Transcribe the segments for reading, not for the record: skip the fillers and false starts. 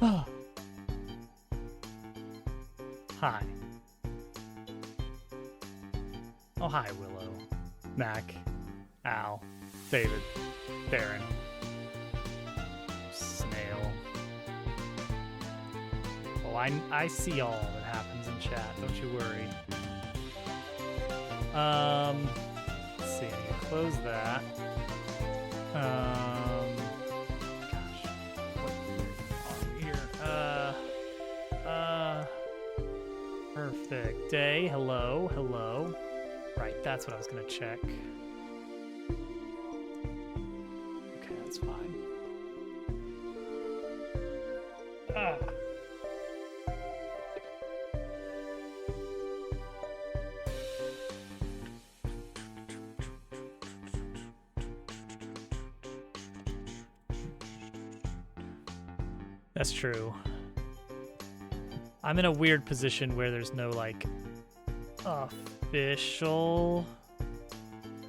Hi. Oh, hi, Willow. Mac. Al. David. Baron. Snail. Oh, I see all that happens in chat. Don't you worry. Let's see. I need to close that. Gosh. What are we here? Perfect day. Hello. Hello. Right, that's what I was gonna check. Okay, that's fine. Ah. That's true. I'm in a weird position where there's no, like, official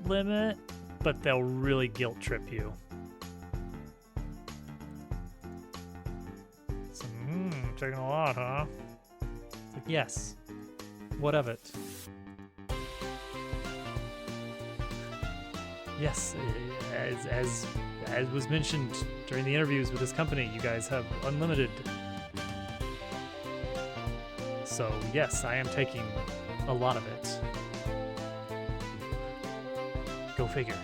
limit, but they'll really guilt trip you. So, taking a lot, huh? It's like, yes. What of it? Yes, as was mentioned during the interviews with this company, you guys have unlimited. So yes, I am taking a lot of it. Go figure.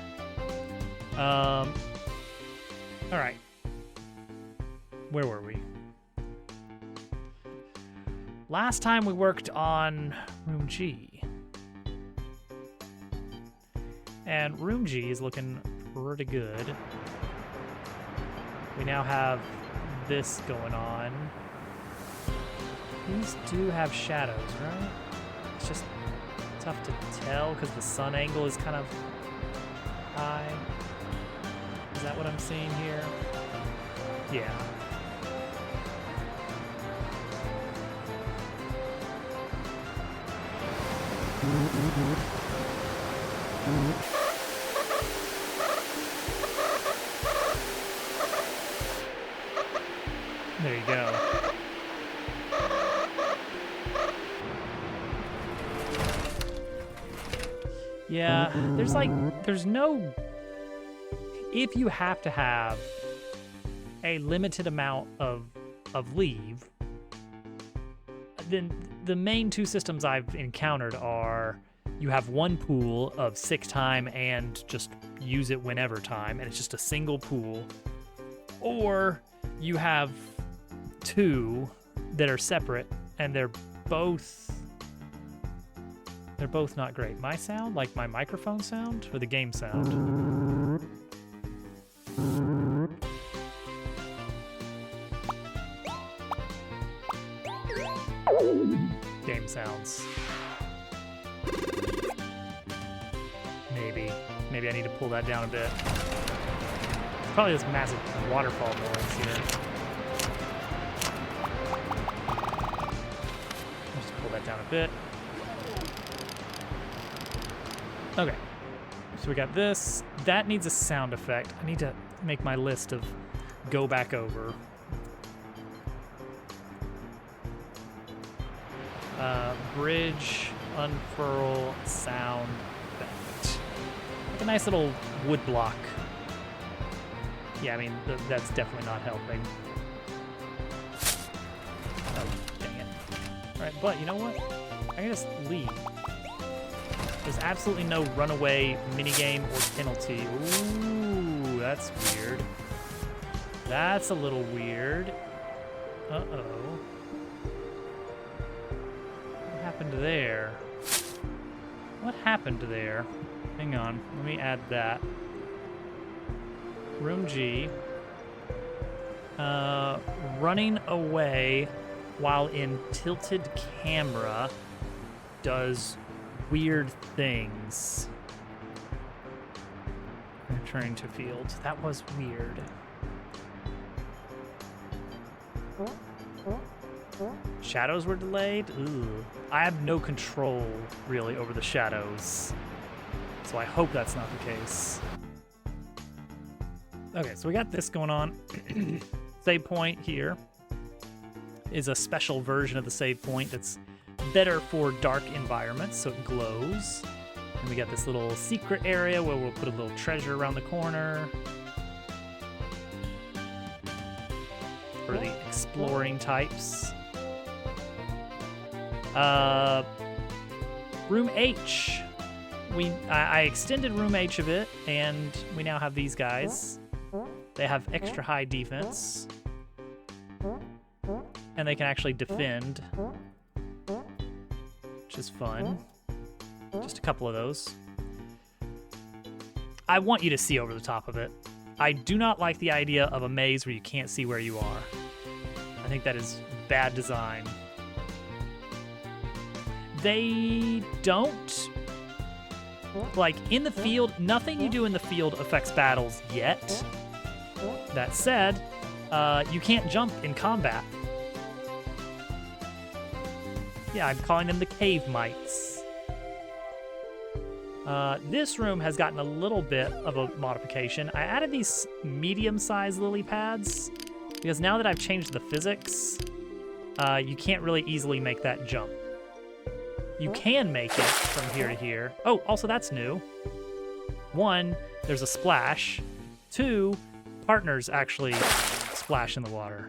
All right. Where were we? Last time we worked on Room G. And Room G is looking pretty good. We now have this going on. These do have shadows, right? It's just tough to tell because the sun angle is kind of high. Is that what I'm seeing here? Yeah. There you go. Yeah, there's no... If you have to have a limited amount of leave, then the main two systems I've encountered are you have one pool of sick time and just use it whenever time, and it's just a single pool, or you have two that are separate and they're both not great. My sound, like my microphone sound, or the game sound? Game sounds. Maybe I need to pull that down a bit. Probably this massive waterfall noise here. Just pull that down a bit. Okay, so we got this. That needs a sound effect. I need to make my list of go back over. Bridge, unfurl, sound effect. Like a nice little wood block. Yeah, I mean, that's definitely not helping. Oh, dang it. All right, but you know what? I can just leave. There's absolutely no runaway minigame or penalty. Ooh, that's weird. That's a little weird. Uh-oh. What happened there? What happened there? Hang on, let me add that. Room G. Running away while in tilted camera does weird things. Returning to field. That was weird. Shadows were delayed? Ooh. I have no control, really, over the shadows. So I hope that's not the case. Okay, so we got this going on. Save point here. is a special version of the save point that's better for dark environments, so it glows. And we got this little secret area where we'll put a little treasure around the corner for the exploring types. Room H. I extended Room H a bit, and we now have these guys. They have extra high defense, and they can actually defend, which is fun. Just a couple of those. I want you to see over the top of it. I do not like the idea of a maze where you can't see where you are. I think that is bad design. They don't, like, in the field, nothing you do in the field affects battles yet. That said, you can't jump in combat. Yeah, I'm calling them the cave mites. This room has gotten a little bit of a modification. I added these medium-sized lily pads because now that I've changed the physics, you can't really easily make that jump. You can make it from here to here. Oh, also that's new. 1, there's a splash. 2, partners actually splash in the water.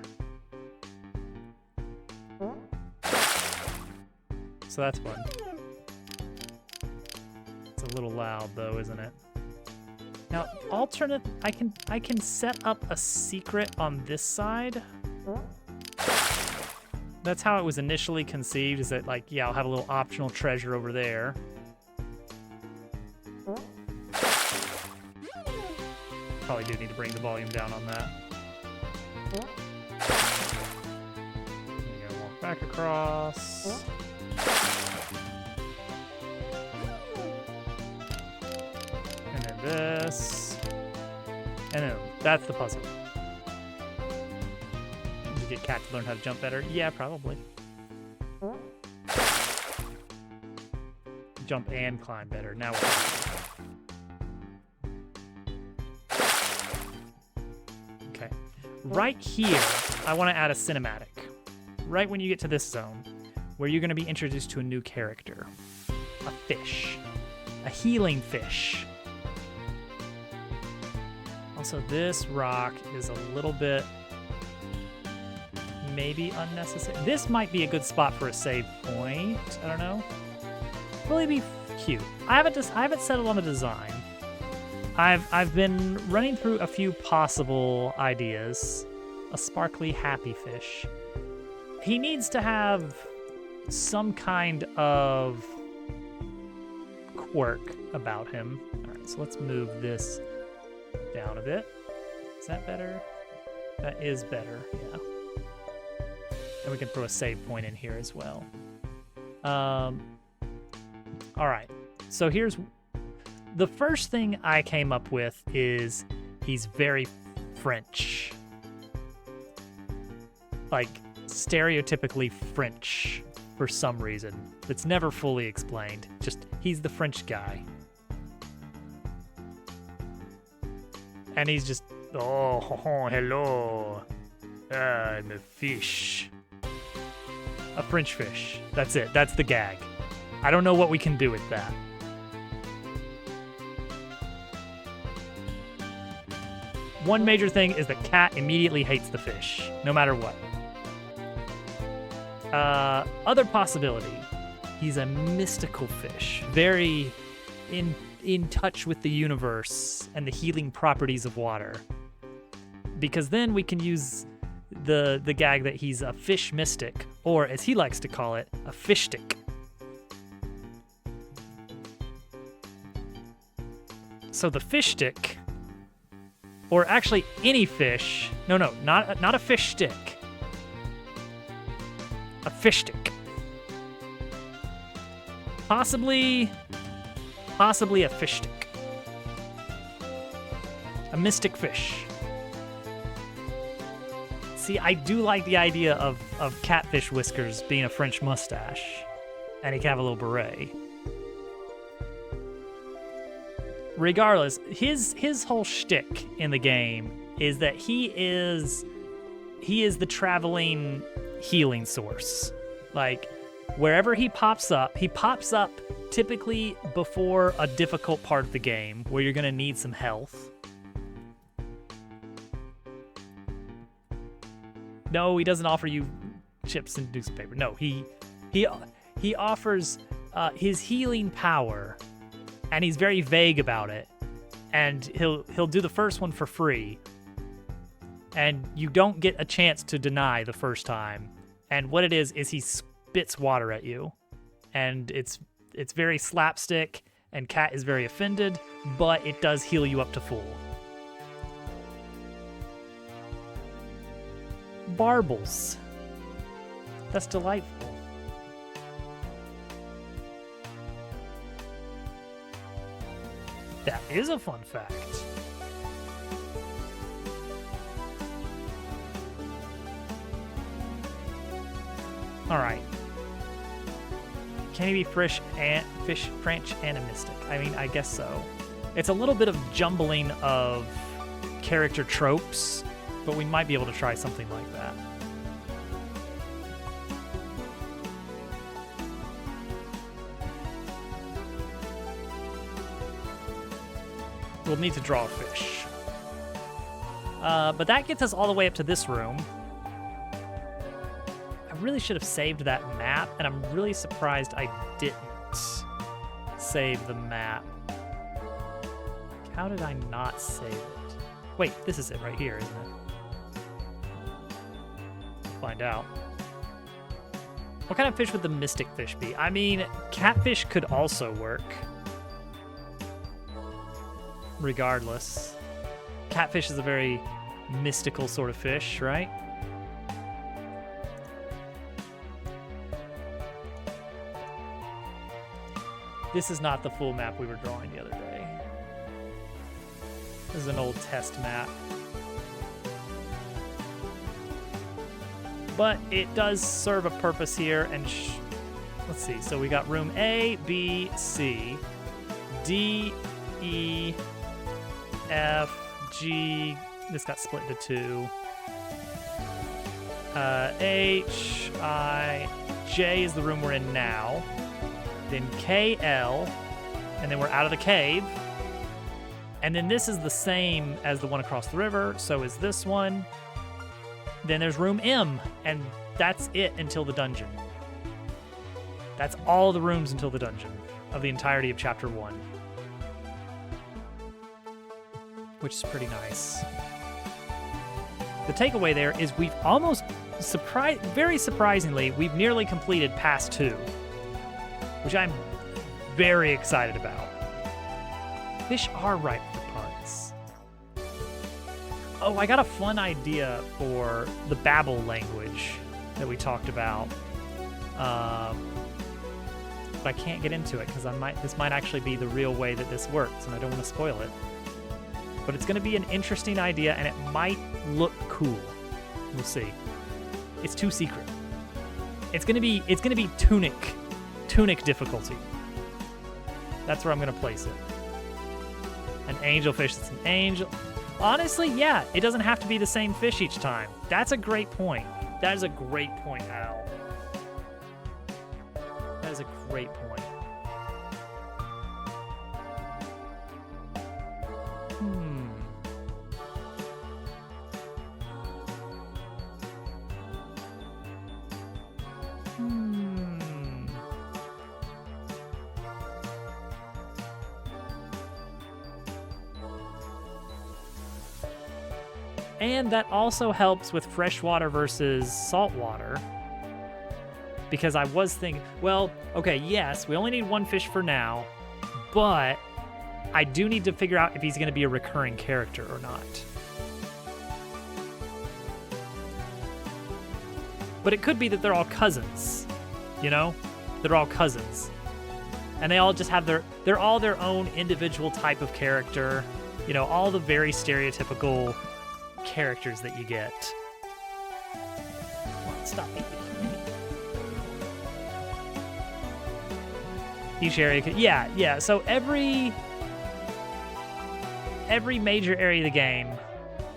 So that's fun. It's a little loud though, isn't it? Now, alternate, I can set up a secret on this side. That's how it was initially conceived, is that, like, yeah, I'll have a little optional treasure over there. Probably do need to bring the volume down on that. There you go, walk back across. And then this. And then that's the puzzle. Get Cat to learn how to jump better? Yeah, probably. Jump and climb better. Now okay. Right here, I want to add a cinematic. Right when you get to this zone, where you're going to be introduced to a new character. A fish. A healing fish. Also, this rock is a little bit maybe unnecessary. This might be a good spot for a save point. I don't know. Will it be cute? I haven't settled on a design. I've been running through a few possible ideas. A sparkly happy fish. He needs to have some kind of quirk about him. All right, so let's move this down a bit. Is that better? That is better, yeah. And we can throw a save point in here as well. All right, so here's the first thing I came up with is he's very French. Like, stereotypically French for some reason. It's never fully explained. Just, he's the French guy. And he's just, oh, hello. I'm a fish. A French fish. That's it. That's the gag. I don't know what we can do with that. One major thing is that Cat immediately hates the fish, no matter what. Other possibility, he's a mystical fish, very in touch with the universe and the healing properties of water. Because then we can use the gag that he's a fish mystic, or as he likes to call it, a fish stick. So the fish stick, or actually any fish, no, not a fish stick, a fish stick. Possibly a fish stick. A mystic fish. See, I do like the idea of catfish whiskers being a French mustache, and he can have a little beret. Regardless, his whole shtick in the game is that he is the traveling healing source. Like, wherever he pops up typically before a difficult part of the game where you're going to need some health. No, he doesn't offer you chips and newspaper. No, he offers his healing power, and he's very vague about it. And he'll do the first one for free, and you don't get a chance to deny the first time. And what it is he spits water at you, and it's very slapstick, and Cat is very offended, but it does heal you up to full. Barbles. That's delightful. That is a fun fact. All right. Can he be fish, French, and a mystic? I mean, I guess so. It's a little bit of jumbling of character tropes, but we might be able to try something like that. We'll need to draw a fish. But that gets us all the way up to this room. I really should have saved that map, and I'm really surprised I didn't save the map. How did I not save it? Wait, this is it right here, isn't it? We'll find out. What kind of fish would the mystic fish be? I mean, catfish could also work. Regardless. Catfish is a very mystical sort of fish, right? This is not the full map we were drawing the other day. This is an old test map. But it does serve a purpose here, and let's see. So we got room A, B, C, D, E, F, G, this got split into two. H, I, J is the room we're in now. Then K, L, and then we're out of the cave. And then this is the same as the one across the river, so is this one. Then there's room M, and that's it until the dungeon. That's all the rooms until the dungeon of the entirety of Chapter 1. Which is pretty nice. The takeaway there is we've almost, very surprisingly, we've nearly completed Pass 2, which I'm very excited about. Fish are ripe for puns. Oh, I got a fun idea for the Babel language that we talked about. But I can't get into it because this might actually be the real way that this works, and I don't want to spoil it. But it's going to be an interesting idea, and it might look cool. We'll see. It's too secret. It's going to be tunic difficulty. That's where I'm going to place it. An angelfish that's an angel. Honestly, yeah, it doesn't have to be the same fish each time. That's a great point. That is a great point, Al. That is a great point. And that also helps with freshwater versus saltwater. Because I was thinking, well, okay, yes, we only need one fish for now, but I do need to figure out if he's going to be a recurring character or not. But it could be that they're all cousins, you know? They're all cousins. And they all just have they're all their own individual type of character. You know, all the very stereotypical characters that you get. Come on, stop eating. Each area could, yeah. So every major area of the game,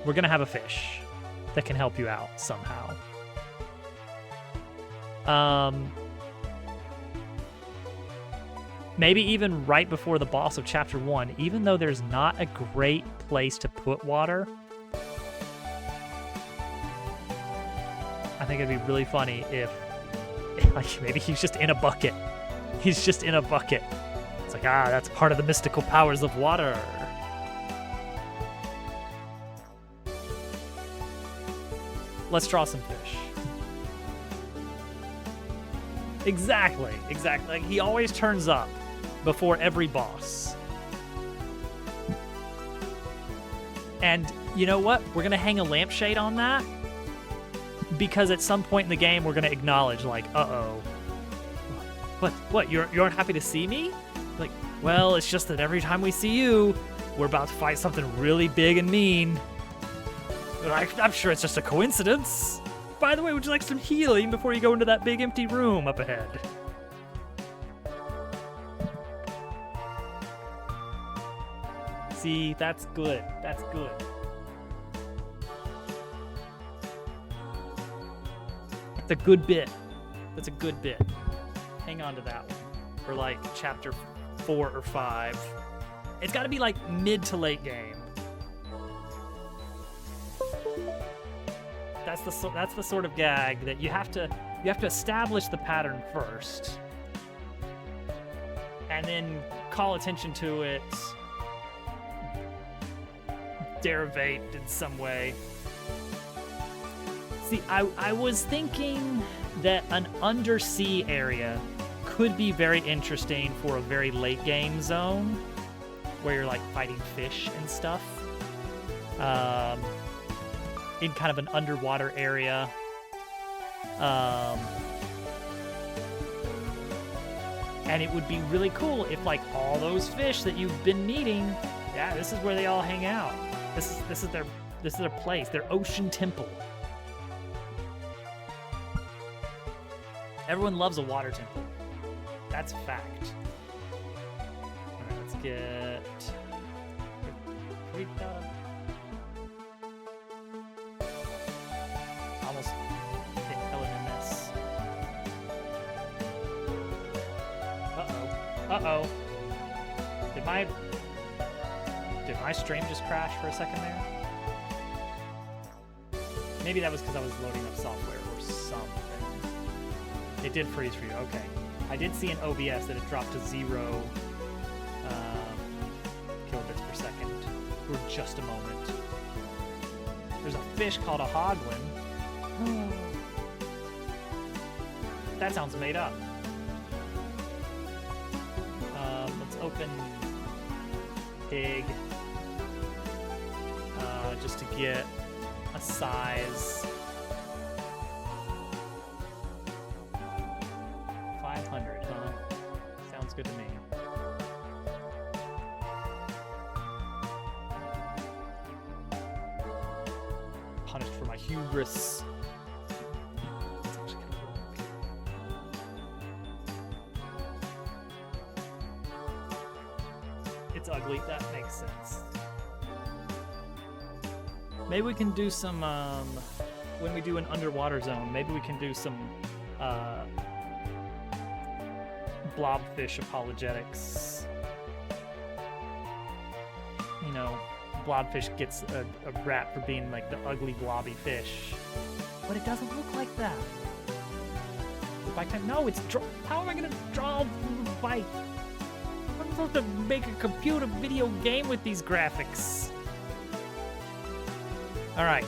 we're gonna have a fish that can help you out somehow. Maybe even right before the boss of Chapter 1, even though there's not a great place to put water, I think it'd be really funny if like, maybe he's just in a bucket. He's just in a bucket. It's like, that's part of the mystical powers of water. Let's draw some fish. Exactly. Like, he always turns up before every boss. And you know what? We're gonna hang a lampshade on that, because at some point in the game we're gonna acknowledge, like, uh-oh. What? You aren't happy to see me? Like, well, it's just that every time we see you, we're about to fight something really big and mean. I'm sure it's just a coincidence. By the way, would you like some healing before you go into that big empty room up ahead? See, that's good. That's good. It's a good bit. That's a good bit. Hang on to that one for like chapter 4 or 5. It's got to be like mid to late game. That's the sort of gag that you have to establish the pattern first, and then call attention to it, derivate in some way. See, I was thinking that an undersea area could be very interesting for a very late game zone, where you're like fighting fish and stuff. In kind of an underwater area. And it would be really cool if, like, all those fish that you've been needing, yeah, this is where they all hang out. This is their place, their ocean temple. Everyone loves a water temple. That's a fact. All right, let's get almost hit Ellen in this. Uh-oh. Did my stream just crash for a second there? Maybe that was because I was loading up software or something. It did freeze for you, okay. I did see in OBS that it dropped to 0 kilobits per second for just a moment. There's a fish called a hoglin. That sounds made up. Let's open pig just to get a size. 500, huh? Sounds good to me. Punished for my hubris. It's ugly. That makes sense. Maybe we can do some, when we do an underwater zone, maybe we can do some, blobfish apologetics. You know, blobfish gets a rap for being like the ugly blobby fish, but it doesn't look like that. No, it's how am I gonna draw by? I'm supposed to make a computer video game with these graphics. All right,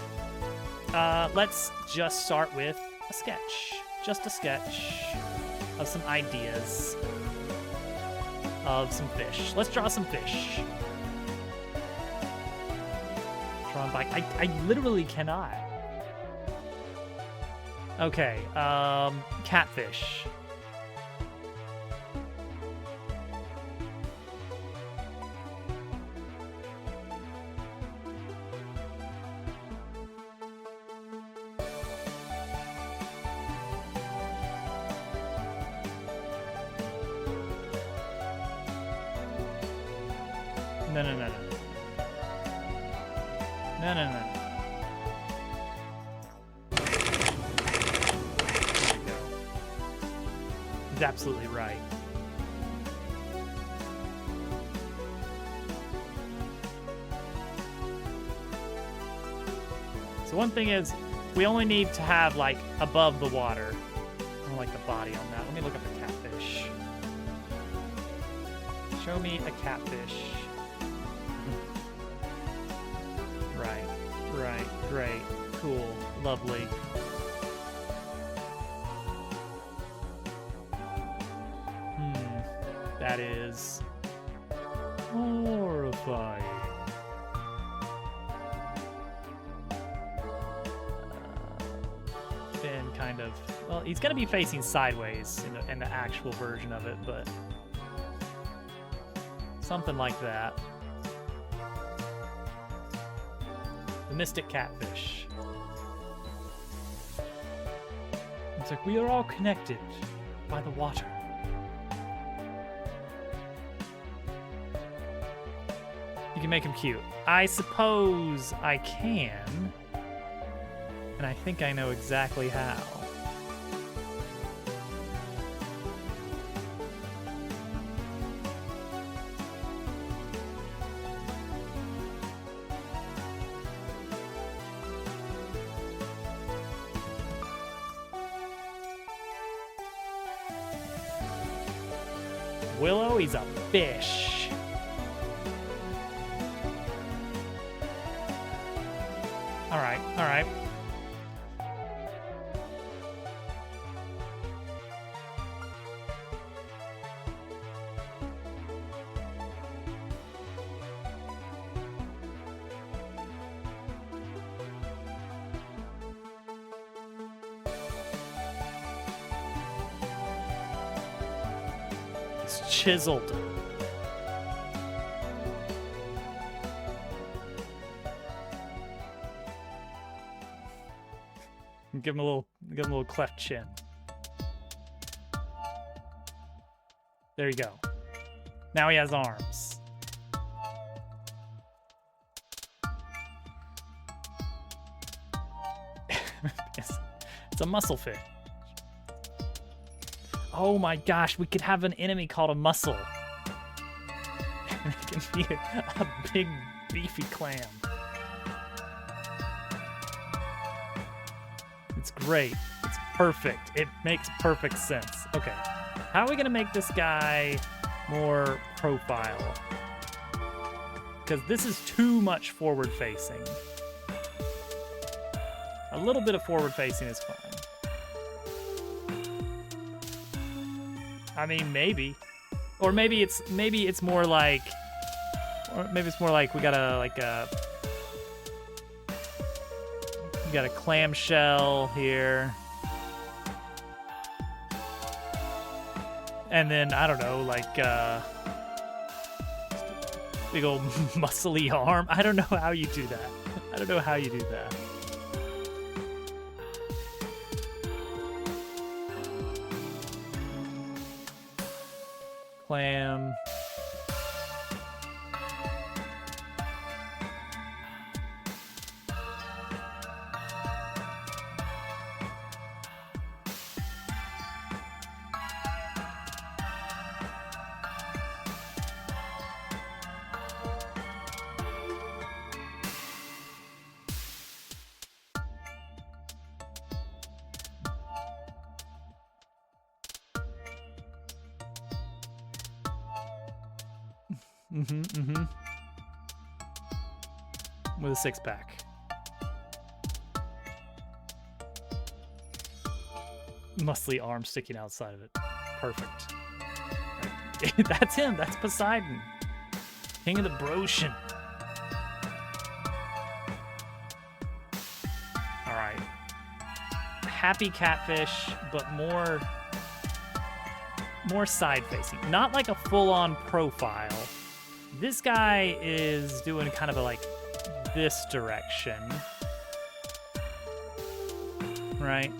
let's just start with a sketch. Just a sketch of some ideas of some fish. Let's draw some fish. Drawn by, I literally cannot. Okay, catfish. No. There we go. absolutely right. So one thing is, we only need to have, like, above the water. I don't like the body on that. Let me look up a catfish. Show me a catfish. Right, great, cool, lovely. That is horrifying. Finn kind of, well, he's gonna be facing sideways in the actual version of it, but something like that. The Mystic Catfish. It's like, we are all connected by the water. You can make him cute. I suppose I can. And I think I know exactly how. Willow, he's a fish. All right, all right. It's chiseled. Give him a little cleft chin. There you go. Now he has arms. It's a muscle fish. Oh my gosh, we could have an enemy called a mussel. It can be a big, beefy clam. It's great. It's perfect. It makes perfect sense. Okay, how are we gonna make this guy more profile? Because this is too much forward-facing. A little bit of forward-facing is fine. I mean, maybe. Or maybe it's more like, we got a clamshell here. And then, I don't know, like, big old muscly arm. I don't know how you do that. I don't know how you do that. Clam. With a six-pack. Muscly arm sticking outside of it. Perfect. Right. That's him. That's Poseidon. King of the Brocian. All right. Happy catfish, but more side-facing. Not like a full-on profile. This guy is doing kind of a like this direction, right?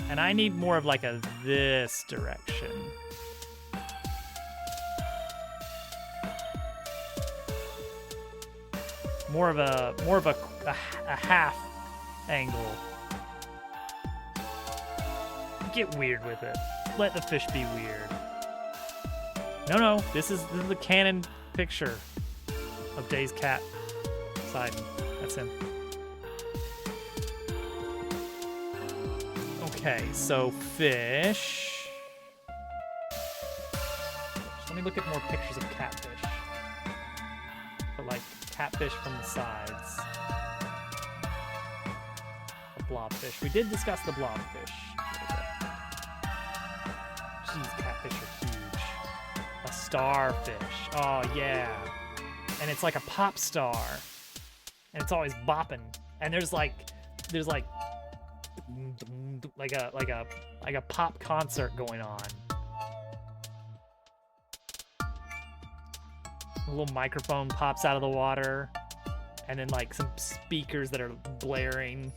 And I need more of like a this direction. More of a half angle. Get weird with it. Let the fish be weird. No, this is the canon picture of Dave's cat. Poseidon. That's him. Okay, so fish. Let me look at more pictures of catfish. But like catfish from the sides. The blobfish. We did discuss the blobfish. Jeez, catfish are huge. A starfish. Oh yeah. And it's like a pop star. And it's always bopping. And there's like a pop concert going on. A little microphone pops out of the water, and then like some speakers that are blaring.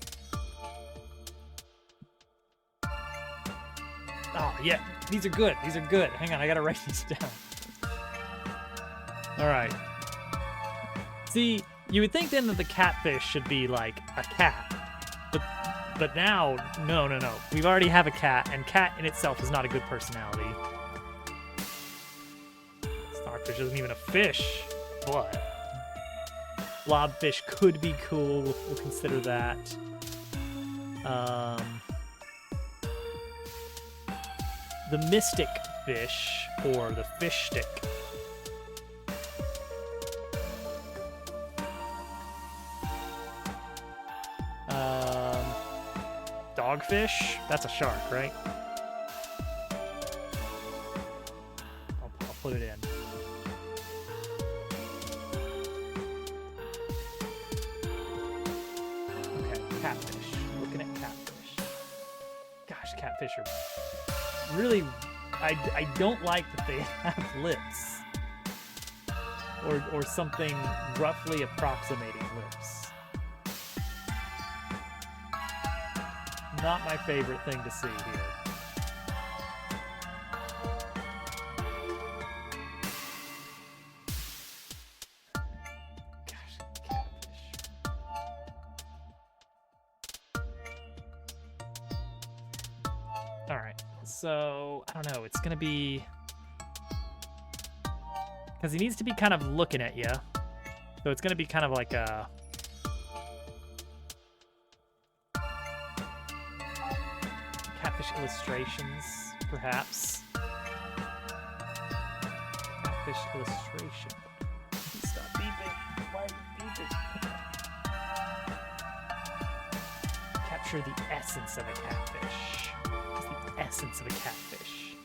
Oh yeah, these are good. These are good. Hang on, I gotta write these down. All right. See, you would think then that the catfish should be like a cat. But now, no. We already have a cat, and cat in itself is not a good personality. Starfish isn't even a fish, but blobfish could be cool. We'll consider that. The mystic fish, or the fish stick. Dogfish? That's a shark, right? I'll put it in. Okay, catfish. Looking at catfish. Gosh, catfish are really... I don't like that they have lips. Or something roughly approximating lips. Not my favorite thing to see here. Gosh, catfish. Alright, so, I don't know, it's gonna be... Because he needs to be kind of looking at you. So it's gonna be kind of like a... Catfish illustrations, perhaps. Catfish illustration. Stop beeping. Why are you beeping? Capture the essence of a catfish. What's the essence of a catfish?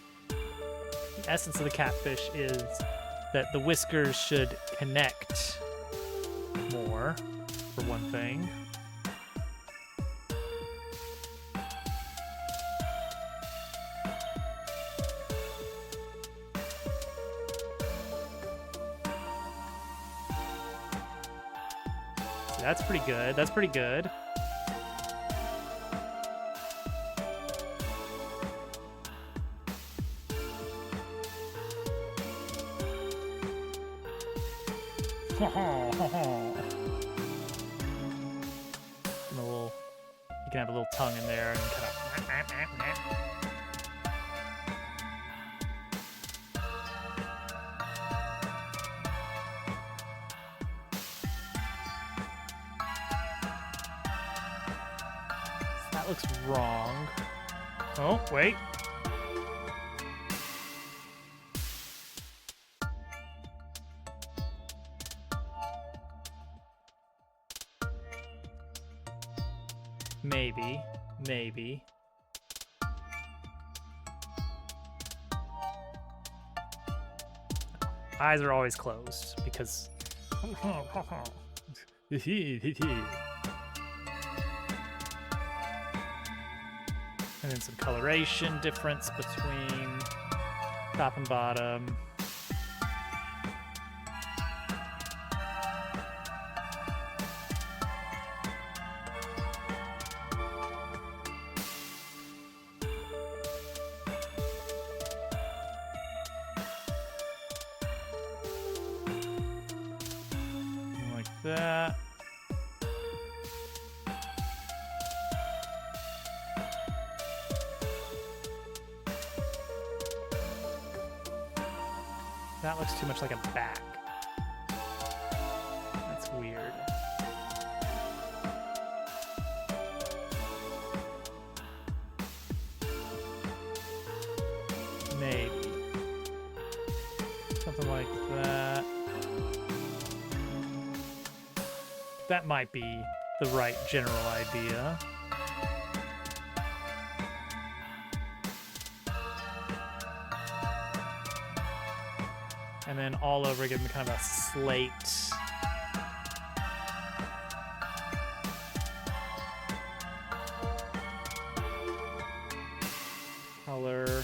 The essence of the catfish is that the whiskers should connect more, for one thing. That's pretty good. That's pretty good. You can have a little tongue in there and kind of... That looks wrong. Oh, wait. Maybe. Eyes are always closed because... And then some coloration difference between top and bottom. Like that. That looks too much like a back. That's weird. Maybe. Something like that. That might be the right general idea. And then all over, give them kind of a slate. Color.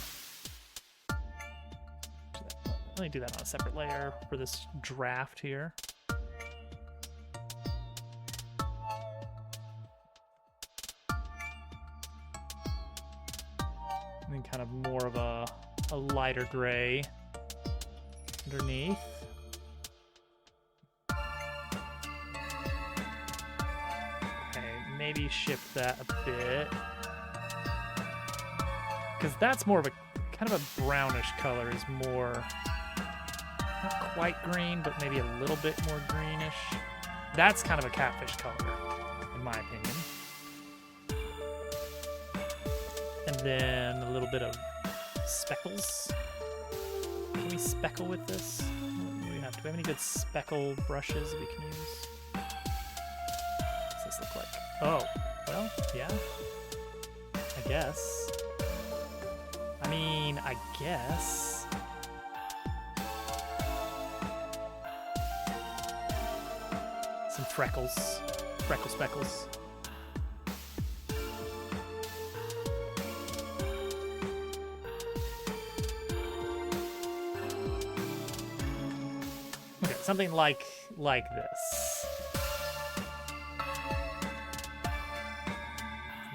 Let me do that on a separate layer for this draft here. And then kind of more of a lighter gray underneath. Okay, maybe shift that a bit. Because that's more of a kind of a brownish color, is more not quite green, but maybe a little bit more greenish. That's kind of a catfish color, in my opinion. And then a little bit of speckles. Can we speckle with this? What do we have? Do we have any good speckle brushes we can use? What's this look like? Oh, well, yeah. I guess. I mean, I guess. Some freckles. Freckle speckles. Okay, something like this.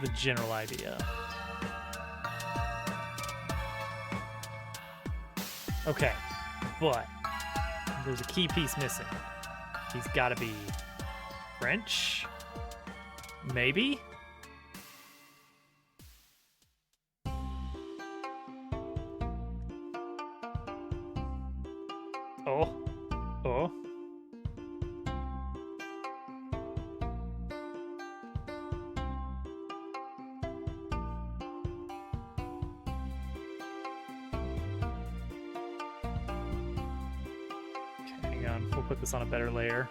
The general idea. Okay, but there's a key piece missing. He's got to be French? Maybe? Oh. Oh. We'll put this on a better layer.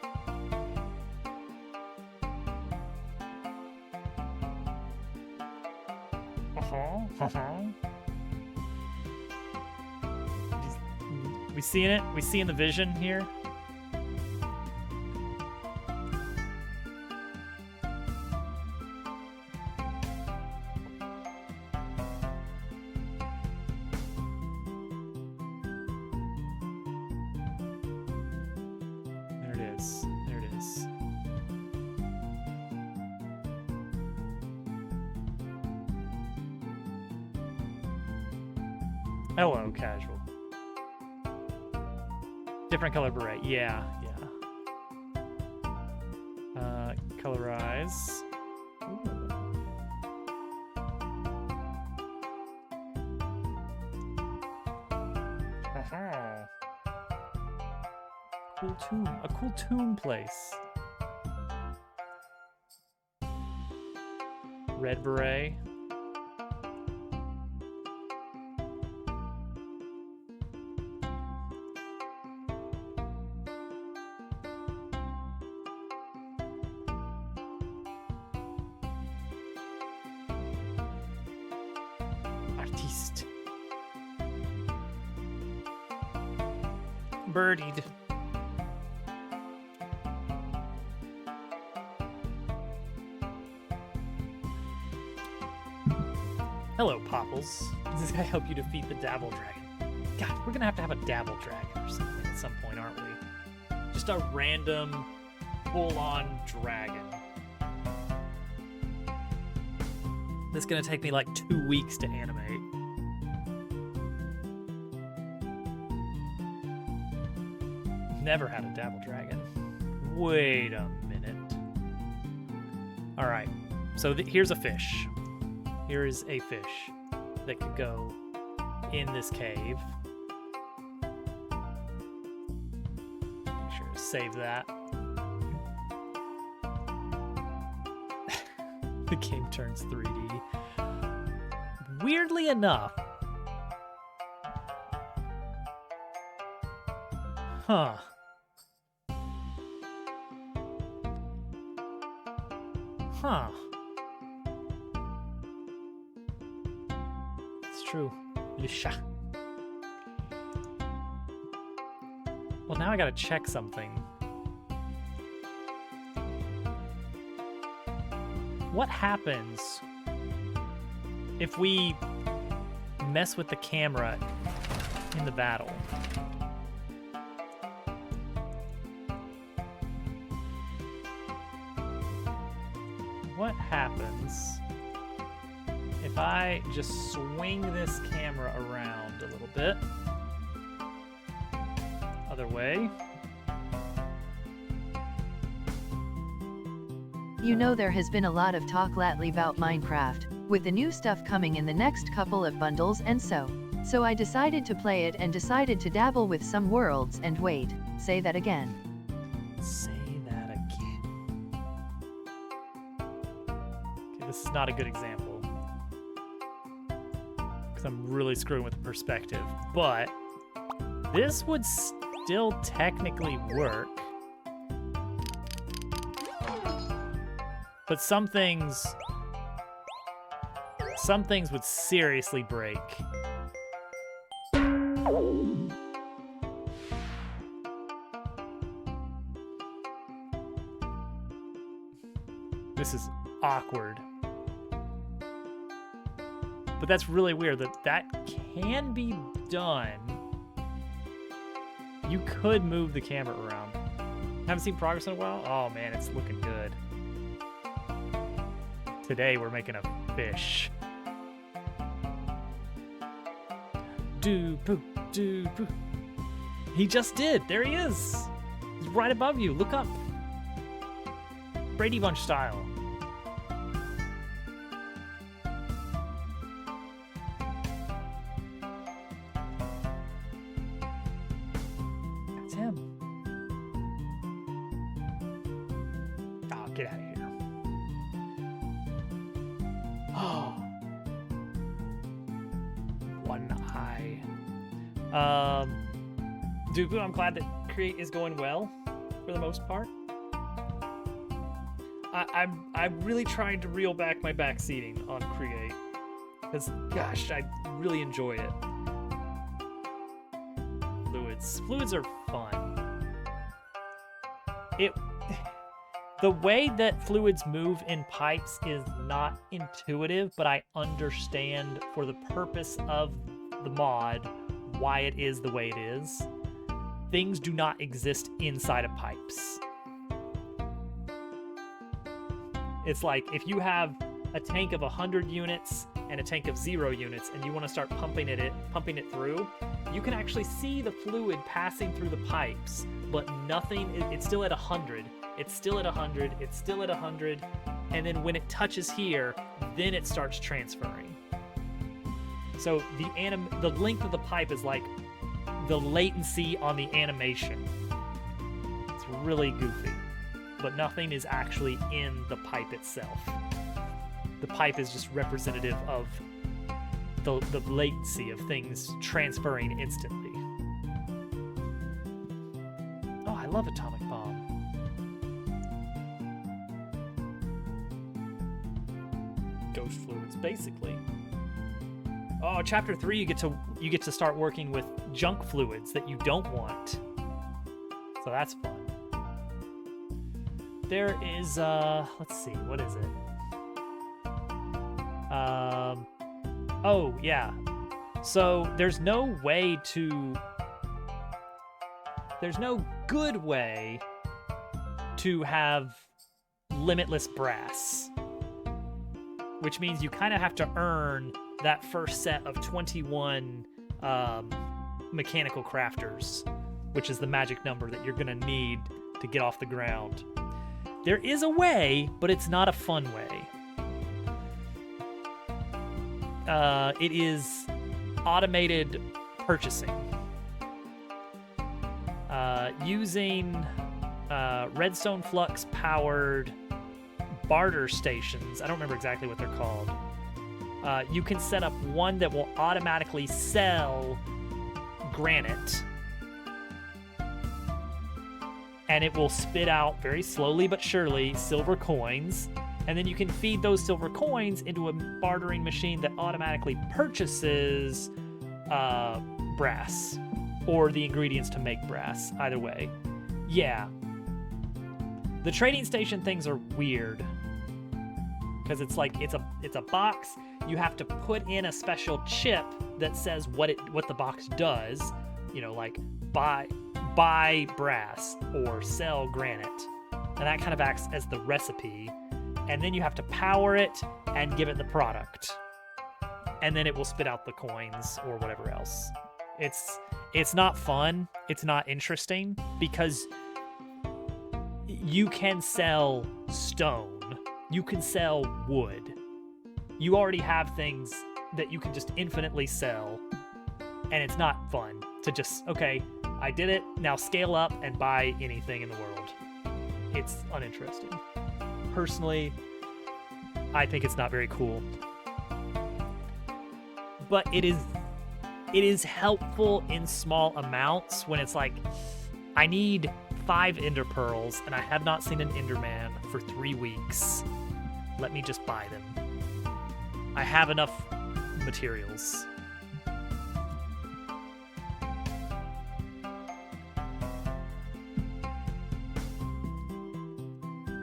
We seeing it? We seeing the vision here? Hello, casual. Different color beret. Yeah, yeah. Colorize. Ooh. Aha. Cool tomb. A cool tomb place. Red beret. Artiste. Birdied. Hello, Popples. Does this guy help you defeat the Dabble Dragon? God, we're gonna have to have a Dabble Dragon or something at some point, aren't we? Just a random, full-on dragon. This is gonna take me like 2 weeks to animate. Never had a Dabble Dragon. Wait a minute. All right, so here's a fish. Here is a fish that could go in this cave. save that. The game turns 3D. Weirdly enough. Huh. Huh. It's true. Lisha. Well, now I gotta check something. What happens if we mess with the camera in the battle? What happens if I just swing this camera around a little bit? Other way. You know, there has been a lot of talk lately about Minecraft, with the new stuff coming in the next couple of bundles, and so I decided to play it and decided to dabble with some worlds and wait, say that again. Say that again. Okay, this is not a good example. Because I'm really screwing with the perspective. But this would still technically work. But some things would seriously break. This is awkward. But that's really weird that can be done. You could move the camera around. Haven't seen progress in a while? Oh man, it's looking good. Today we're making a fish. Do-poo, do-poo. He just did. There he is. He's right above you. Look up. Brady Bunch style. That's him. Oh, get out of here. Oh. One eye. Dooku, I'm glad that Create is going well for the most part. I'm really trying to reel back my back seating on Create. Because, gosh, I really enjoy it. Fluids are fun. The way that fluids move in pipes is not intuitive, but I understand for the purpose of the mod why it is the way it is. Things do not exist inside of pipes. It's like if you have a tank of 100 units and a tank of 0 units and you want to start pumping it through, you can actually see the fluid passing through the pipes, but nothing, it's still at 100. It's still at 100, it's still at 100, and then when it touches here, then it starts transferring. So the length of the pipe is like the latency on the animation. It's really goofy, but nothing is actually in the pipe itself. The pipe is just representative of the latency of things transferring instantly. Oh, I love Atomic Bomb. Ghost fluids, basically. Oh, chapter 3, you get to start working with junk fluids that you don't want. So that's fun. There is let's see, what is it? Oh yeah. So there's no good way to have limitless brass, which means you kind of have to earn that first set of 21 mechanical crafters, which is the magic number that you're gonna need to get off the ground. There is a way, but it's not a fun way. It is automated purchasing. using Redstone Flux powered barter stations. I don't remember exactly what they're called. You can set up one that will automatically sell granite, and it will spit out very slowly but surely silver coins, and then you can feed those silver coins into a bartering machine that automatically purchases brass or the ingredients to make brass. Either way, yeah. The trading station things are weird because it's like it's a box. You have to put in a special chip that says what the box does. You know, like buy brass or sell granite, and that kind of acts as the recipe. And then you have to power it and give it the product, and then it will spit out the coins or whatever else. It's not fun. It's not interesting because you can sell stone. You can sell wood. You already have things that you can just infinitely sell, and it's not fun to just, okay, I did it, now scale up and buy anything in the world. It's uninteresting. Personally, I think it's not very cool. But it is helpful in small amounts when it's like, I need 5 ender pearls and I have not seen an enderman for 3 weeks. Let me just buy them. I have enough materials.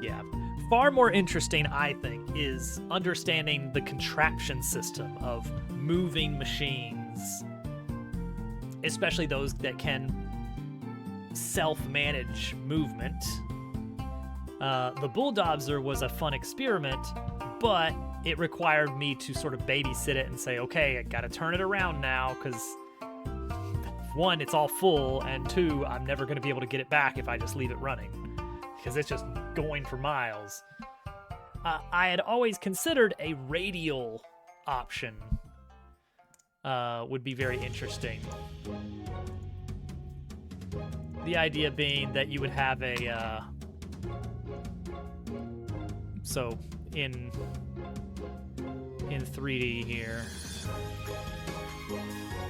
Yeah. Far more interesting, I think, is understanding the contraption system of moving machines, especially those that can self-manage movement. The Bulldozzer was a fun experiment, but it required me to sort of babysit it and say, okay, I gotta turn it around now, because 1, it's all full, and 2, I'm never gonna be able to get it back if I just leave it running, because it's just going for miles. I had always considered a radial option would be very interesting. The idea being that you would have a so in 3D here,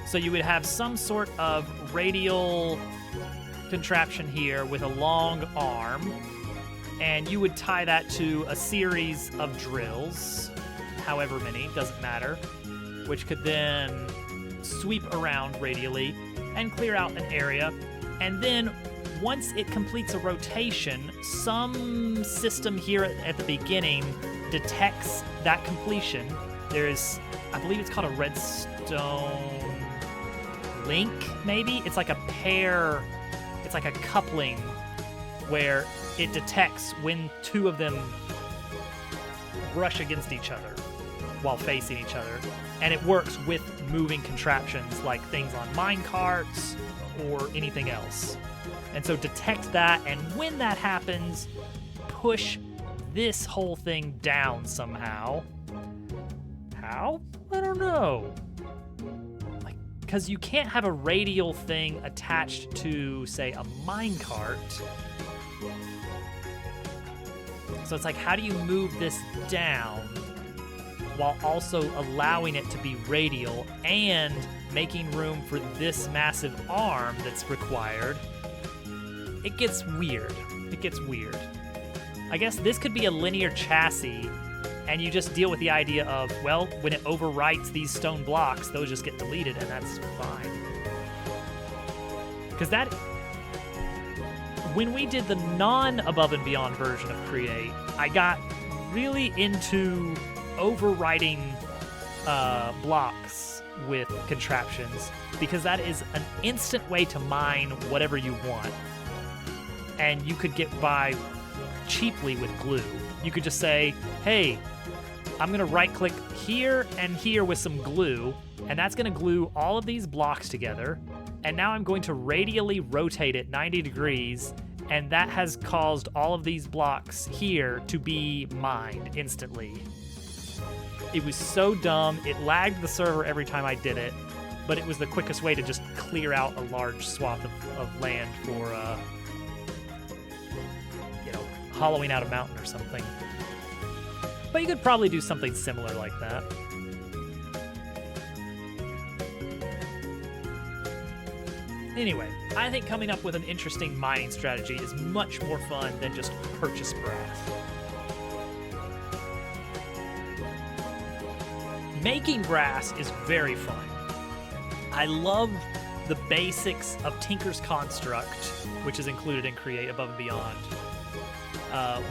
so you would have some sort of radial contraption here with a long arm, and you would tie that to a series of drills, however many, doesn't matter, which could then sweep around radially and clear out an area. And then once it completes a rotation, some system here at the beginning detects that completion. There's, I believe it's called a redstone link, maybe? It's like a pair, it's like a coupling where it detects when 2 of them brush against each other while facing each other. And it works with moving contraptions like things on mine carts or anything else. And so detect that, and when that happens, push this whole thing down somehow. How? I don't know. Like, because you can't have a radial thing attached to, say, a minecart. So it's like, how do you move this down while also allowing it to be radial and making room for this massive arm that's required? It gets weird. It gets weird. I guess this could be a linear chassis, and you just deal with the idea of, well, when it overwrites these stone blocks, those just get deleted, and that's fine. Because that... When we did the non-Above and Beyond version of Create, I got really into overwriting blocks with contraptions, because that is an instant way to mine whatever you want. And you could get by cheaply with glue. You could just say, hey, I'm going to right-click here and here with some glue, and that's going to glue all of these blocks together. And now I'm going to radially rotate it 90 degrees, and that has caused all of these blocks here to be mined instantly. It was so dumb. It lagged the server every time I did it. but it was the quickest way to just clear out a large swath of land for, you know, hollowing out a mountain or something. But you could probably do something similar like that. Anyway, I think coming up with an interesting mining strategy is much more fun than just purchase brass. Making brass is very fun. I love the basics of Tinker's Construct, which is included in Create Above and Beyond,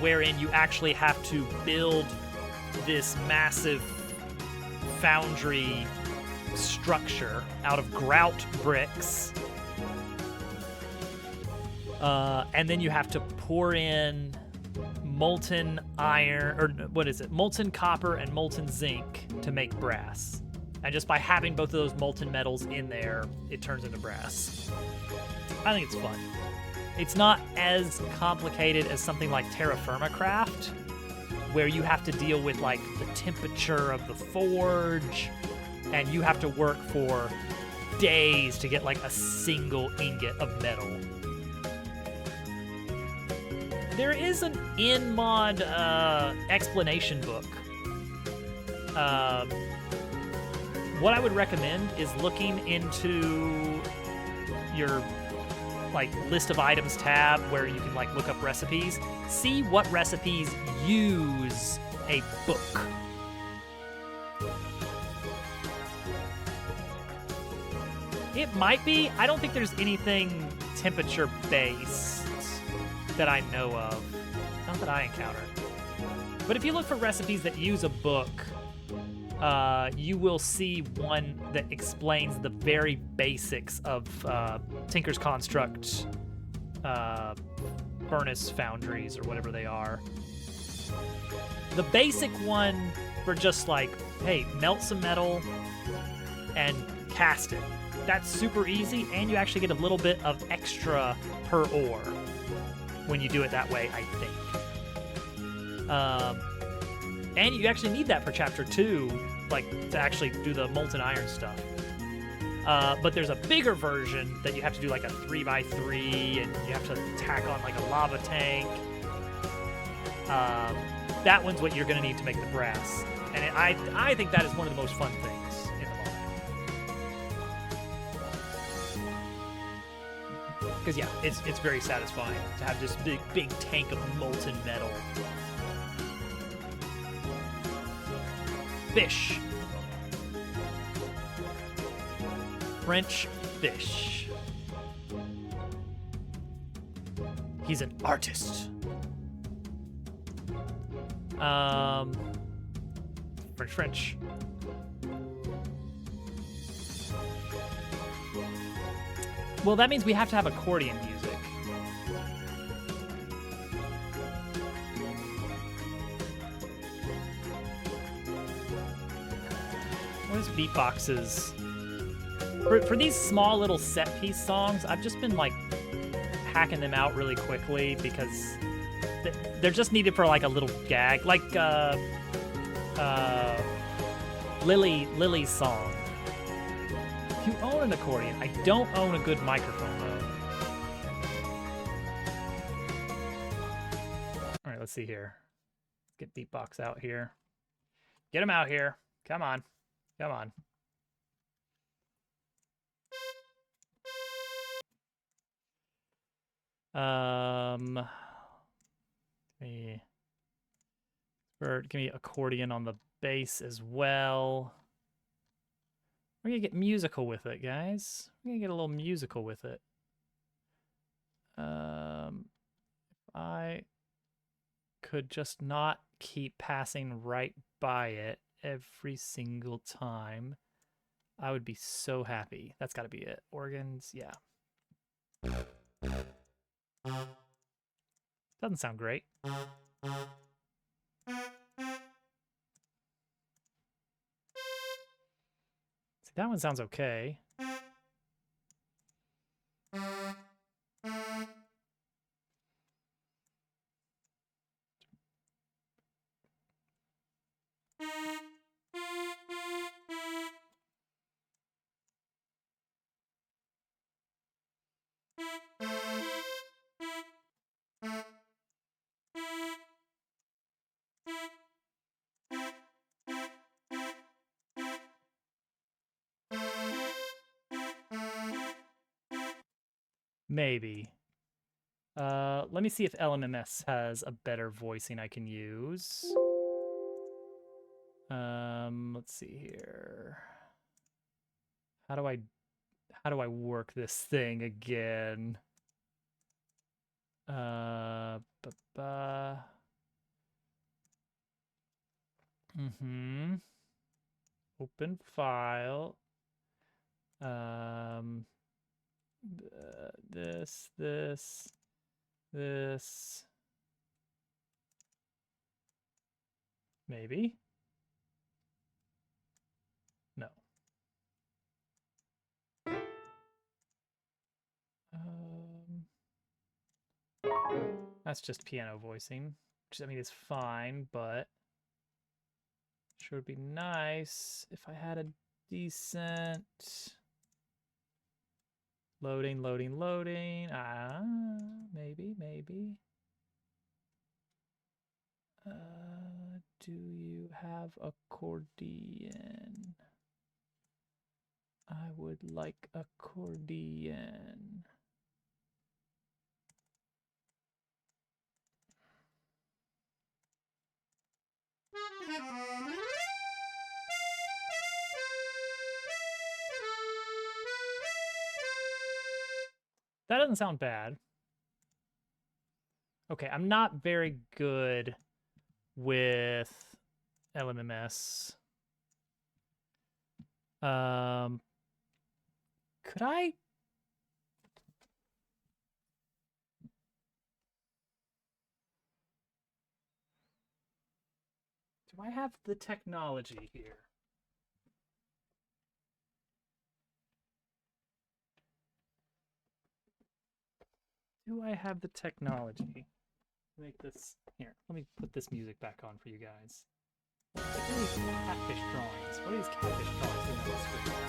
wherein you actually have to build this massive foundry structure out of grout bricks. And then you have to pour in molten iron, or what is it? Molten copper and molten zinc to make brass. And just by having both of those molten metals in there, it turns into brass. I think it's fun. It's not as complicated as something like Terra Firma Craft, where you have to deal with like the temperature of the forge, and you have to work for days to get like a single ingot of metal. There is an in-mod explanation book. What I would recommend is looking into your like list of items tab where you can like look up recipes. See what recipes use a book. It might be. I don't think there's anything temperature based that I know of. Not that I encountered. But if you look for recipes that use a book, you will see one that explains the very basics of Tinker's Construct furnace foundries or whatever they are. The basic one for just like, hey, melt some metal and cast it. That's super easy, and you actually get a little bit of extra per ore when you do it that way, I think. And you actually need that for Chapter 2, like, to actually do the molten iron stuff. But there's a bigger version that you have to do, like, a 3x3, and you have to tack on, like, a lava tank. That one's what you're going to need to make the brass. And I think that is one of the most fun things in the mod. Because, yeah, it's very satisfying to have this big tank of molten metal. Fish. French fish. He's an artist. French. Well, that means we have to have accordion music. What is beatboxes? For these small little set piece songs, I've just been like hacking them out really quickly because they're just needed for like a little gag, like Lily's song. If you own an accordion, I don't own a good microphone though. All right, let's see here. Let's get beatbox out here. Get him out here. Come on. Come on. Give me accordion on the bass as well. We're gonna get musical with it, guys. We're gonna get a little musical with it. If I could just not keep passing right by it every single time, I would be so happy. That's got to be it. Organs, yeah. Doesn't sound great. See, that one sounds okay. Maybe. Let me see if LMMS has a better voicing I can use. Let's see here. How do I work this thing again? Open file. This. Maybe. No. That's just piano voicing, which I mean is fine, but sure would be nice if I had a decent loading. Maybe. Do you have accordion? I would like accordion. That doesn't sound bad. Okay, I'm not very good with LMMS. Could I? Do I have the technology here? Do I have the technology? Make this here. Let me put this music back on for you guys. Look at these catfish drawings. What are these catfish drawings doing on the screen?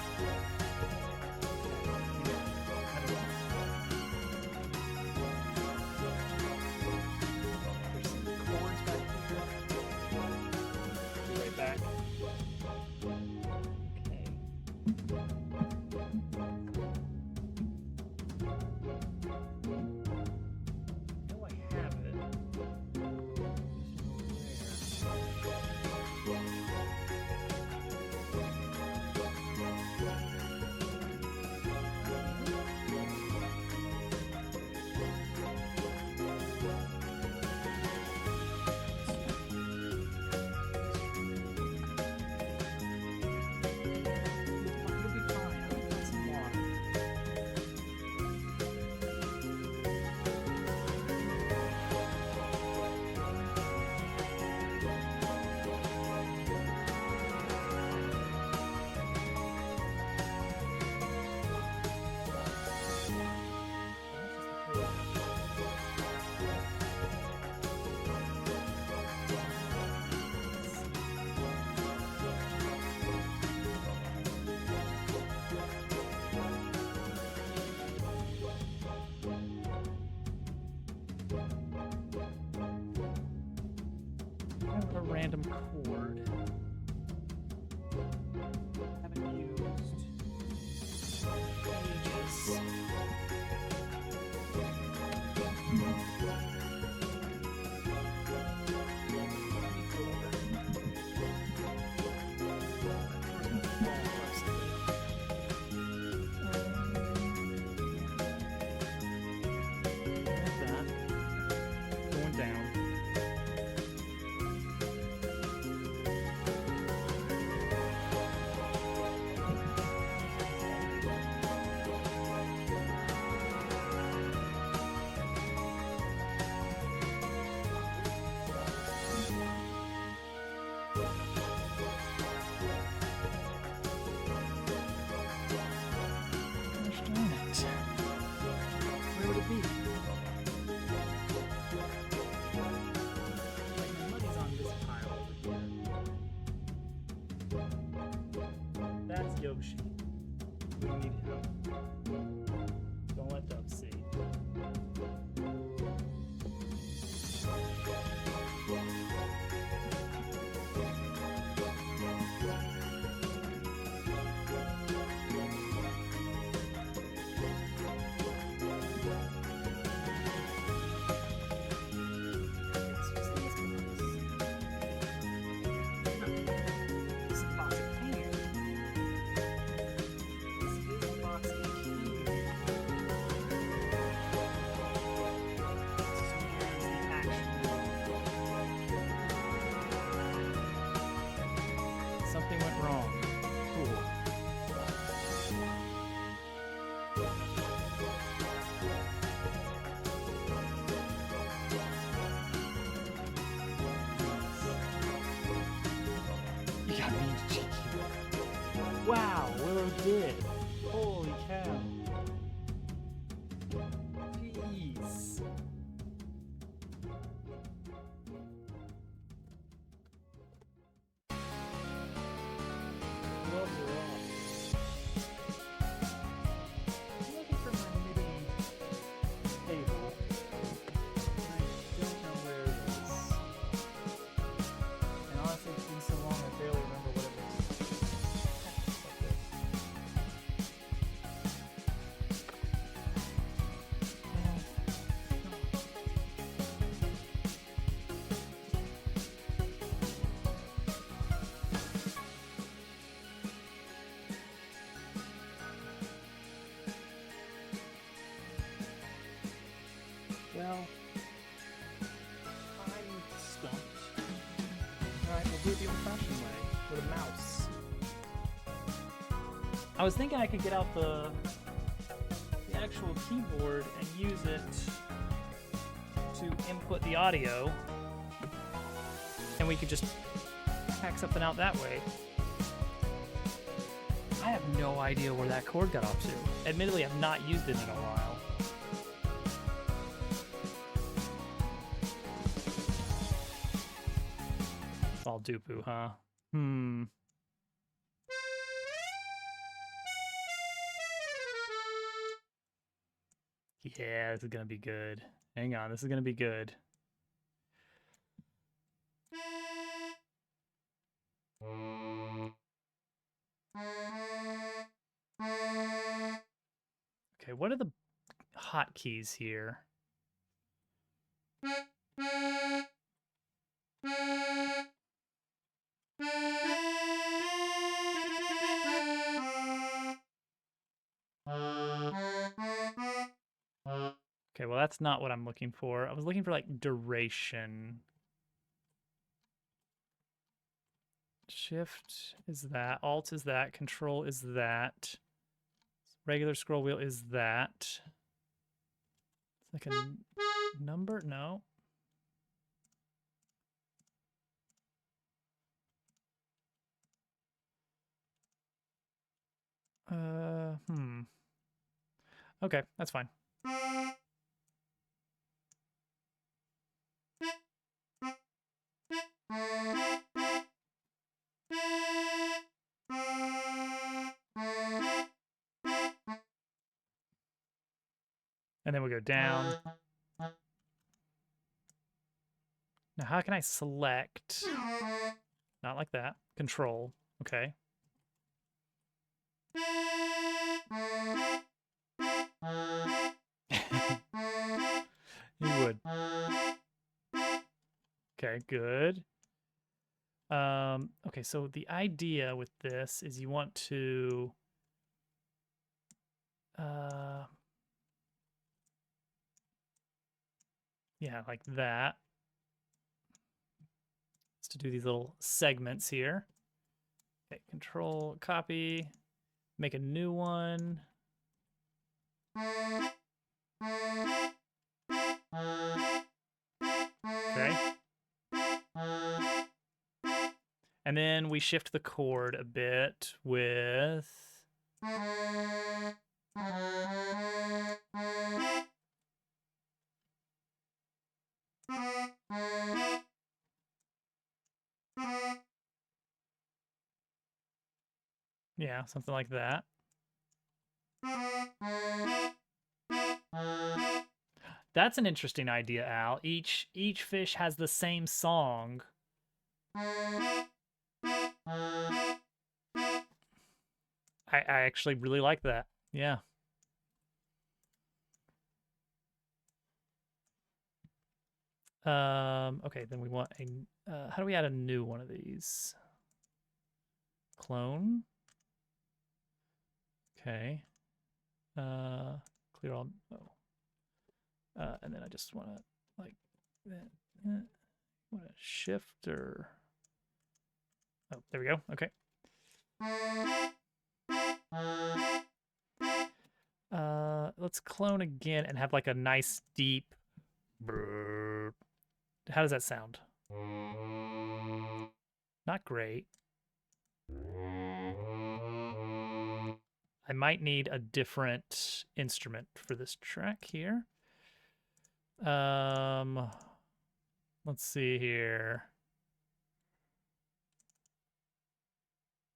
There's some chords back here. Be right back. Okay. I know I have it. You'll be fine. I'll get some water. I have a random chord. Haven't used ages. Like that. Going down. Wow, Willow did. Holy cow. Jeez. Gloves are off. I'm looking for my MIDI table. I don't know where it is. And honestly, it's been so long I barely remember what it was. Well, I'm stumped. Alright, we'll do it the old-fashioned way, with a mouse. I was thinking I could get out the actual keyboard and use it to input the audio, and we could just hack something out that way. I have no idea where that cord got off to. Admittedly, I've not used it in a while. It's all doo-poo, huh? Yeah, this is gonna be good. Hang on, this is gonna be good. Okay, what are the hotkeys here? Okay, well, that's not what I'm looking for. I was looking for, like, duration. Shift is that. Alt is that. Control is that. Regular scroll wheel is that. It's like a number? No. Okay, that's fine. And then we go down. Now, how can I select? Not like that. Control. Okay. You would. Okay, good. Okay, so the idea with this is you want to yeah, like that. It's to do these little segments here. Okay, control, copy, make a new one. Okay. And then we shift the chord a bit with yeah, something like that. That's an interesting idea, Al. Each fish has the same song. I actually really like that. Yeah. Okay, then we want a how do we add a new one of these? Clone. Okay. Clear all. Oh. And then I just want to like want to shift or oh, there we go. Okay. Let's clone again and have like a nice deep brrr. How does that sound? Not great. I might need a different instrument for this track here. Let's see here.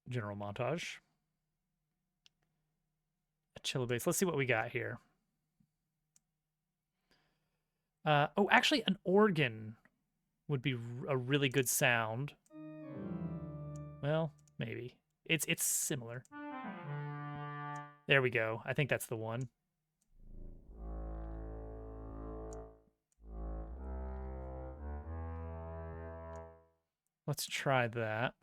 General montage. A cello bass. Let's see what we got here. Oh, actually, an organ would be a really good sound. Well, maybe. It's similar. There we go. I think that's the one. Let's try that.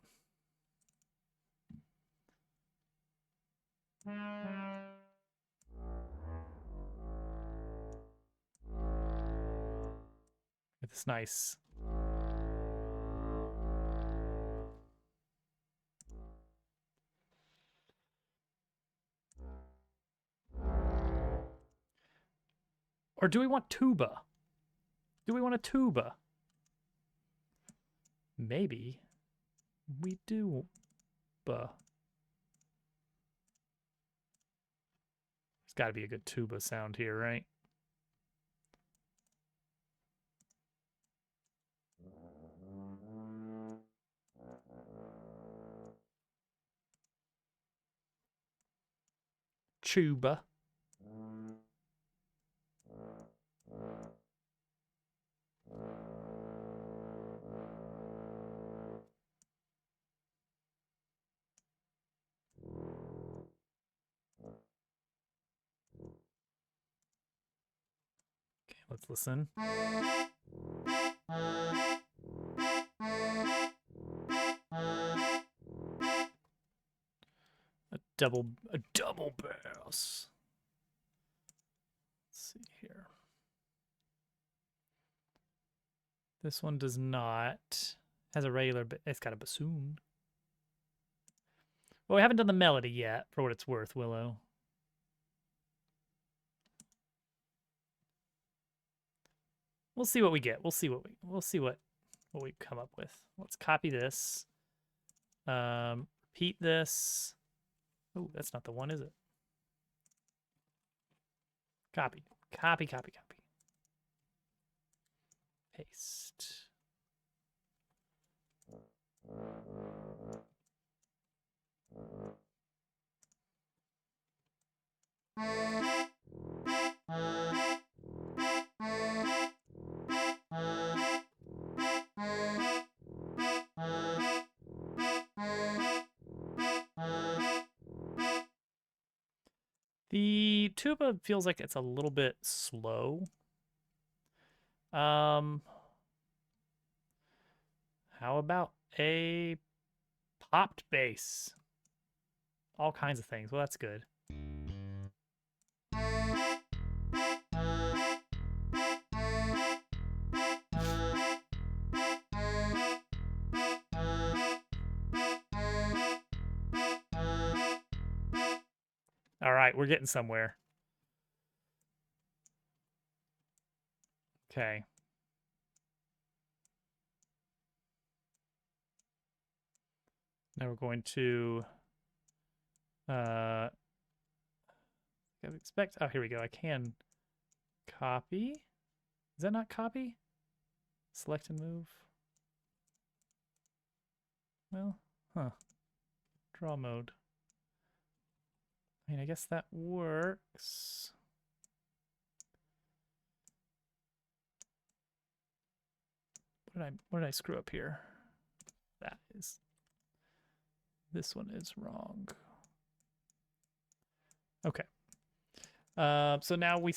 It's nice. Or do we want tuba? Do we want a tuba? Maybe we do. There's got to be a good tuba sound here, right? Tuba. Okay, let's listen. A double bass. Let's see here. This one does not. Has a regular, it's got a bassoon. Well, we haven't done the melody yet, for what it's worth, Willow. We'll see what we get. We'll see what we come up with. Let's copy this. Repeat this. Oh, that's not the one, is it? Copy. Copy, copy, copy. Paste. The tuba feels like it's a little bit slow. How about a popped bass? All kinds of things. Well, that's good. All right, we're getting somewhere. Okay. Now we're going to expect. Oh, here we go. I can copy. Is that not copy? Select and move. Well, huh. Draw mode. I mean, I guess that works. What did I screw up here? This one is wrong. Okay. So now we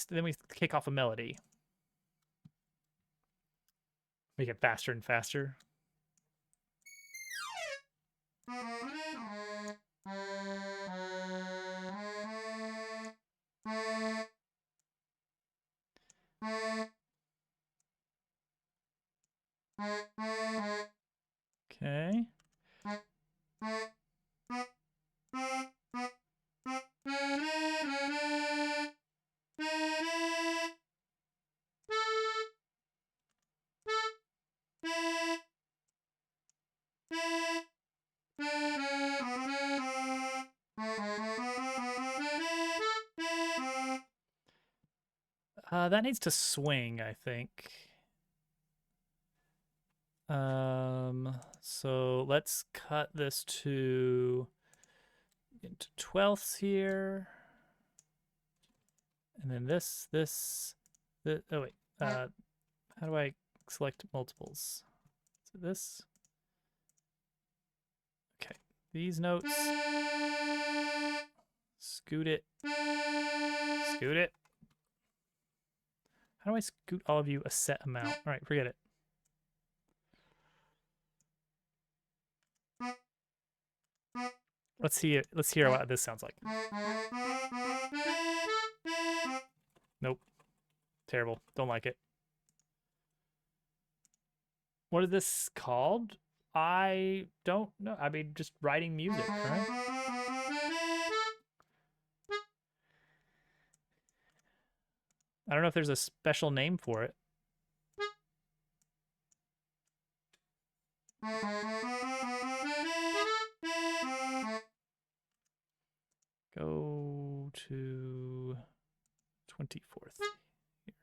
kick off a melody. Make it faster and faster. Okay. That needs to swing, I think. So let's cut this into 12ths here. And then this, oh wait, how do I select multiples? So this. Okay, these notes. Scoot it. Scoot it. How do I scoot all of you a set amount? All right, forget it. Let's hear what this sounds like. Nope. Terrible. Don't like it. What is this called? I don't know. I mean, just writing music, right? I don't know if there's a special name for it. Go to 24th here.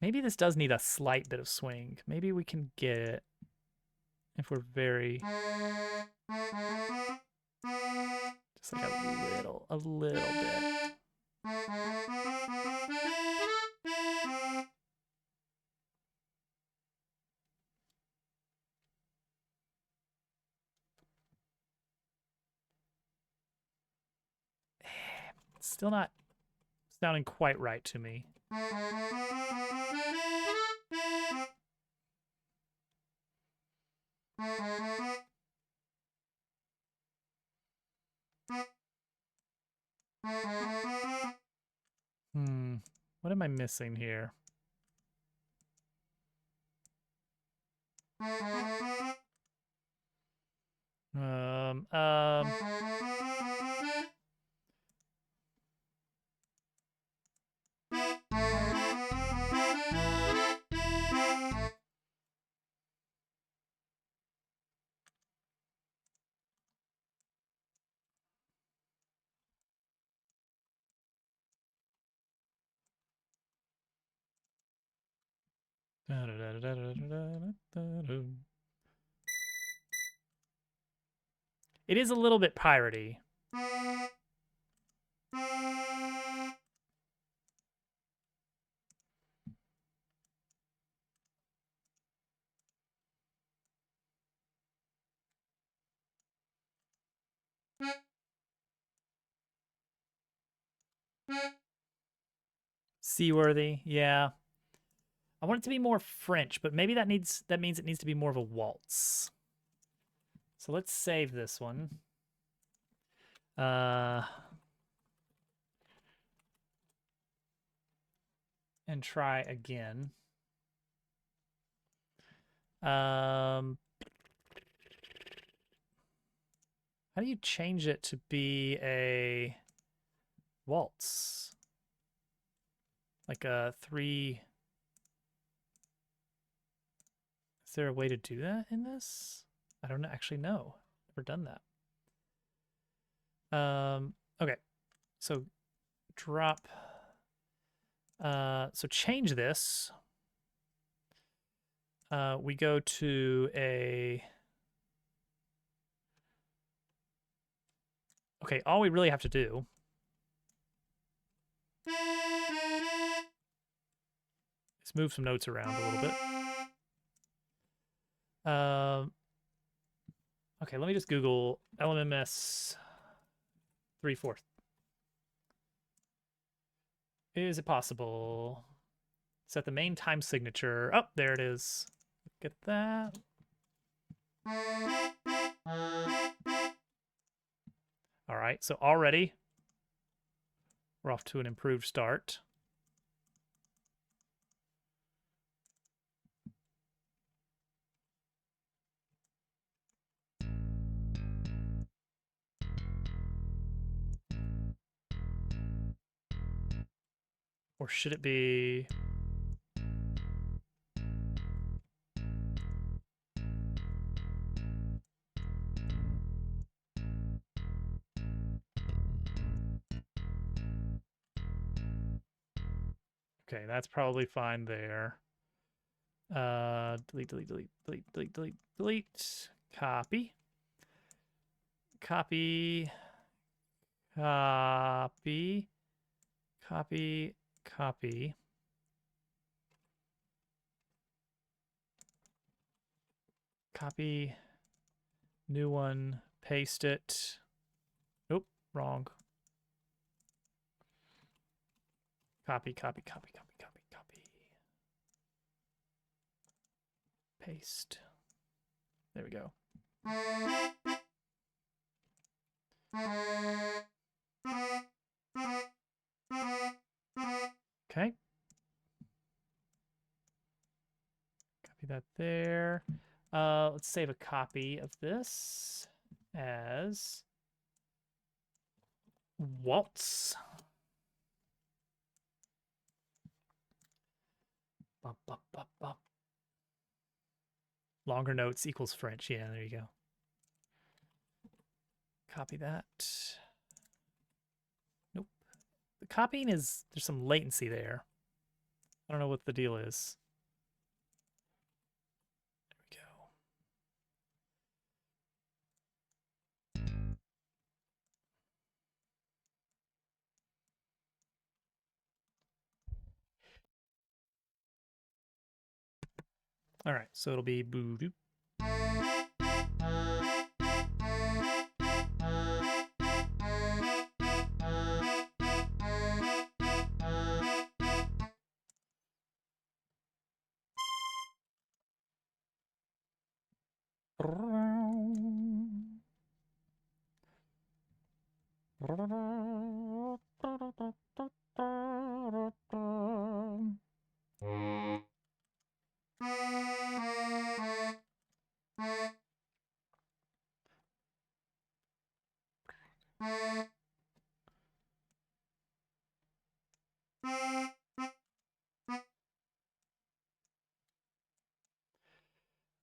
Maybe this does need a slight bit of swing. Maybe we can get it if we're very... Just like a little bit. It's still not sounding quite right to me. What am I missing here? It is a little bit piratey. Seaworthy, yeah. I want it to be more French, but maybe that means it needs to be more of a waltz. So let's save this one. And try again. How do you change it to be a waltz? Like a 3... Is there a way to do that in this? I don't actually know. Never done that. Okay. So drop... so change this. We go to a... Okay, all we really have to do is move some notes around a little bit. Okay, let me just Google LMMS 3/4. Is it possible? Set the main time signature. Oh, there it is. Get that. All right, so already we're off to an improved start. Or should it be... Okay, that's probably fine there. Delete, delete, delete, delete, delete, delete, delete. Copy. Copy. Copy. Copy. Copy. Copy. New one. Paste it. Nope, wrong. Copy, copy, copy, copy, copy, copy. Paste. There we go. Okay. Copy that there. Let's save a copy of this as waltz. Bum, bum, bum, bum. Longer notes equals French. Yeah, there you go. Copy that. Nope. The copying is, there's some latency there. I don't know what the deal is. There we go. All right, so it'll be boo doop.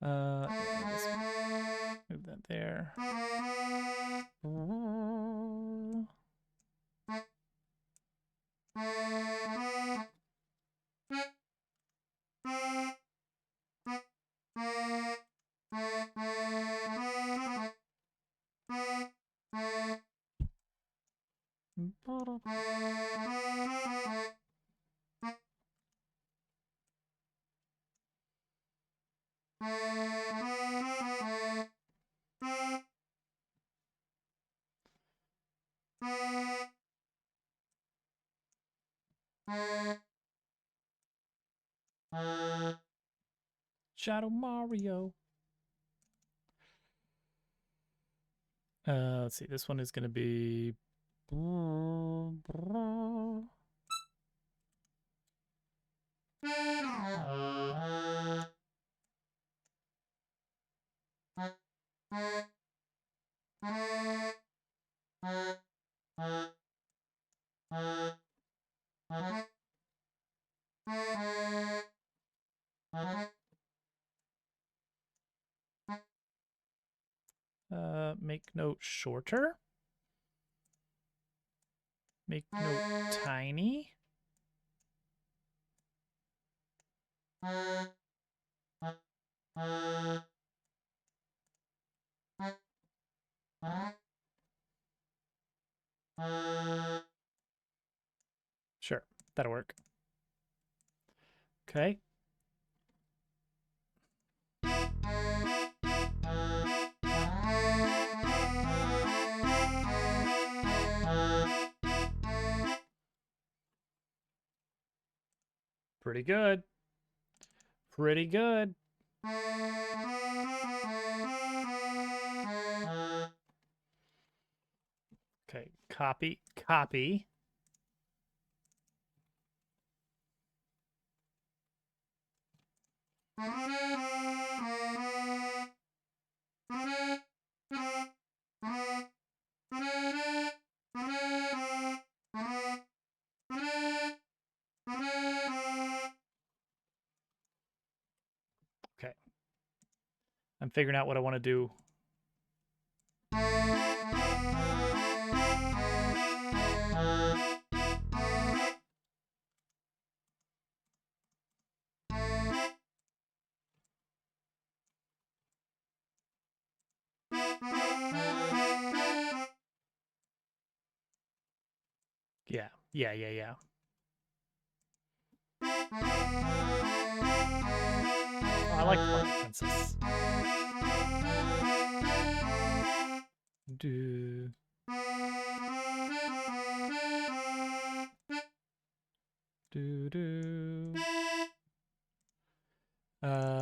Let's move that there. Shadow Mario. Let's see. This one is going to be. Make note shorter. Make note tiny. Sure, that'll work. Okay. Pretty good. Pretty good. Okay, copy, copy. Okay. I'm figuring out what I want to do. Yeah, yeah, yeah, yeah. Oh, I like Twilight Princess. Do. Do do. Mm.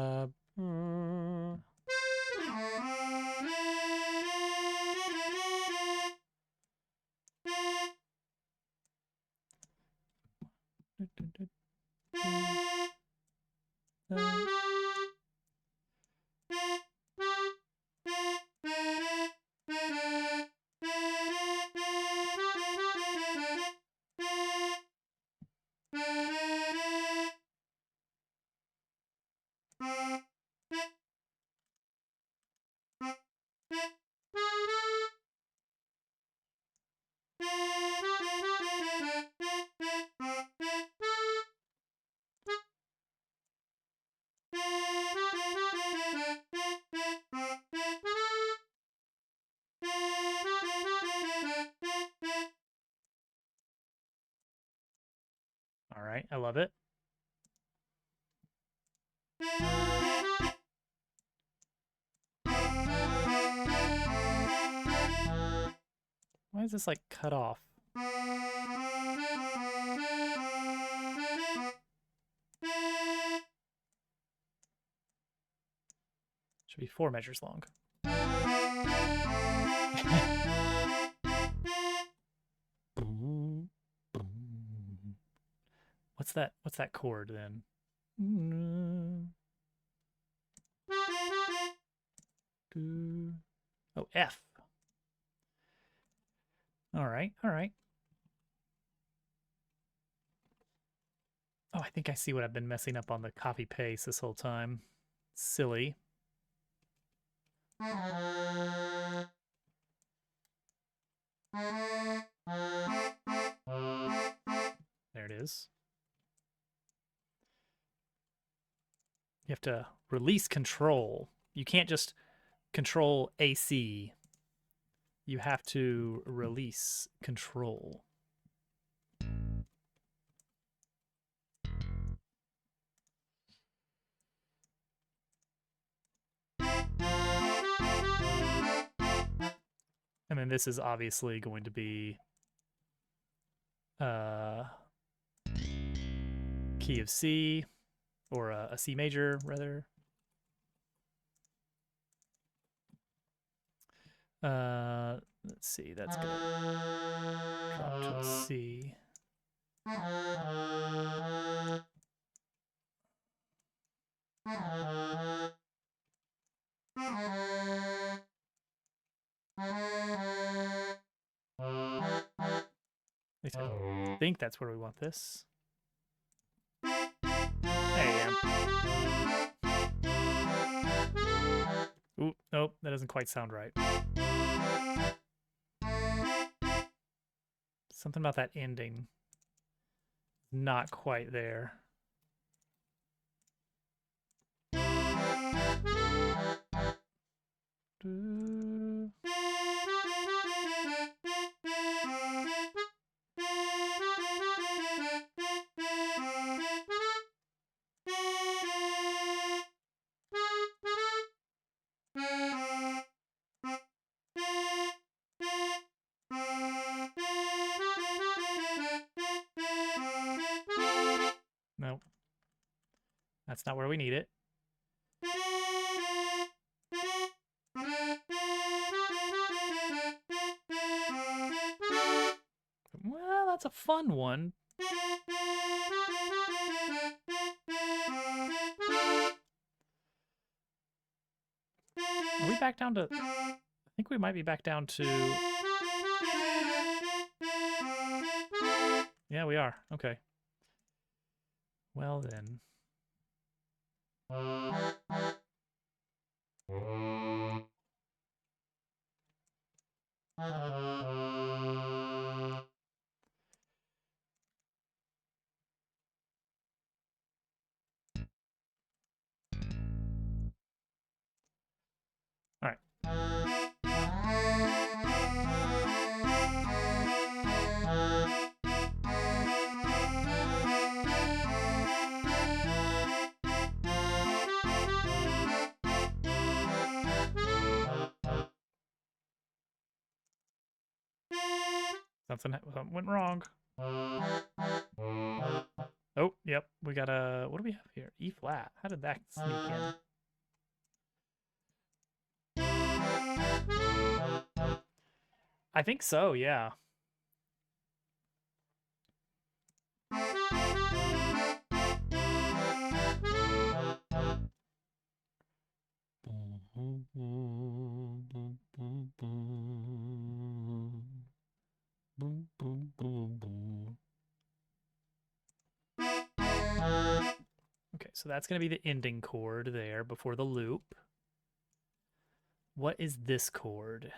All right, I love it. Why is this like cut off? Should be 4 measures long. What's that chord then? Oh, F. All right, all right. Oh, I think I see what I've been messing up on the copy paste this whole time. Silly. There it is. You have to release control. You can't just control AC. You have to release control. And then this is obviously going to be key of C, or a C major, rather. Let's see, that's gonna drop to a C. At least I think that's where we want this. There I am. Ooh, nope, that doesn't quite sound right. Something about that ending. Not quite there. Nope. That's not where we need it. Well, that's a fun one. Are we back down to... I think we might be back down to... Yeah, we are. Okay. Well then. All right. Something went wrong. Oh, yep. We got a. What do we have here? E flat. How did that sneak in? I think so, yeah. Okay, so that's going to be the ending chord there before the loop. What is this chord?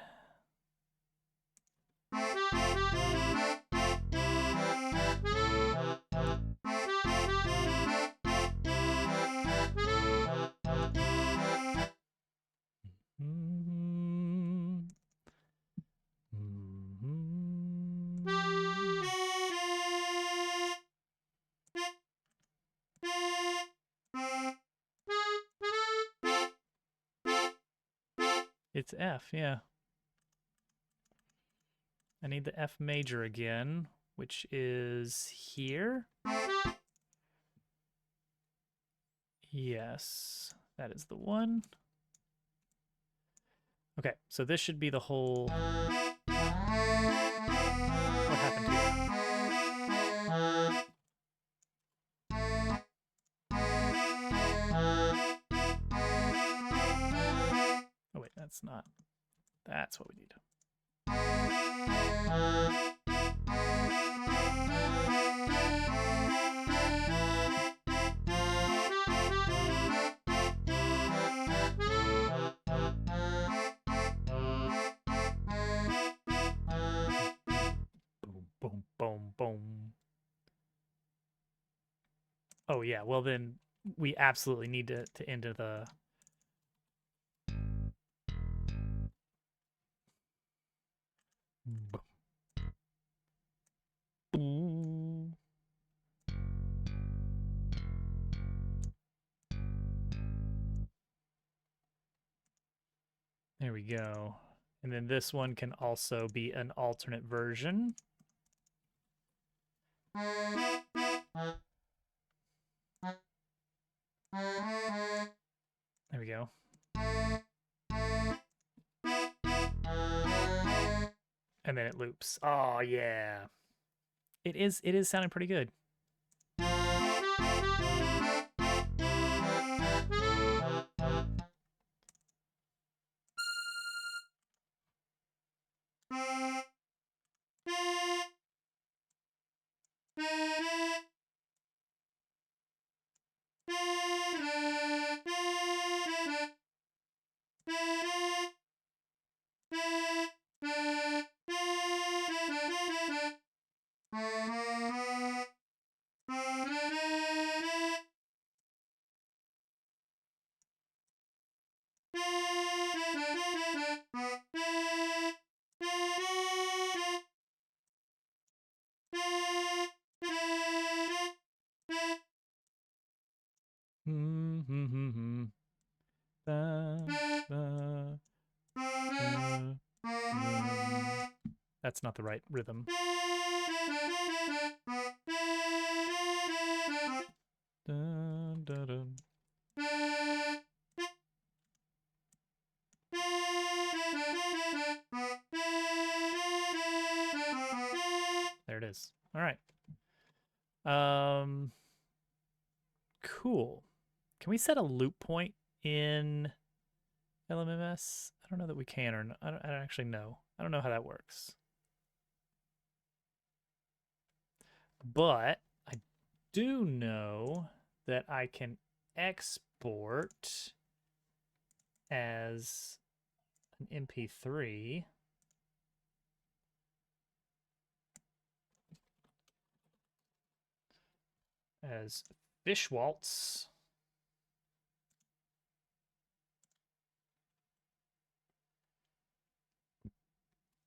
It's F, yeah. I need the F major again, which is here. Yes, that is the one. Okay, so this should be the whole... What happened here? Oh wait, that's not... That's what we need. Boom, boom, boom, boom. Oh yeah, well then we absolutely need to end the... Boom. There we go. And then this one can also be an alternate version. There we go. And then it loops. Oh yeah. It is sounding pretty good. That's not the right rhythm. Dun, dun, dun. There it is. All right. Cool. Can we set a loop point in LMMS? I don't know that we can, or I don't actually know. I don't know how that works. But I do know that I can export as an MP3 as Fish Waltz.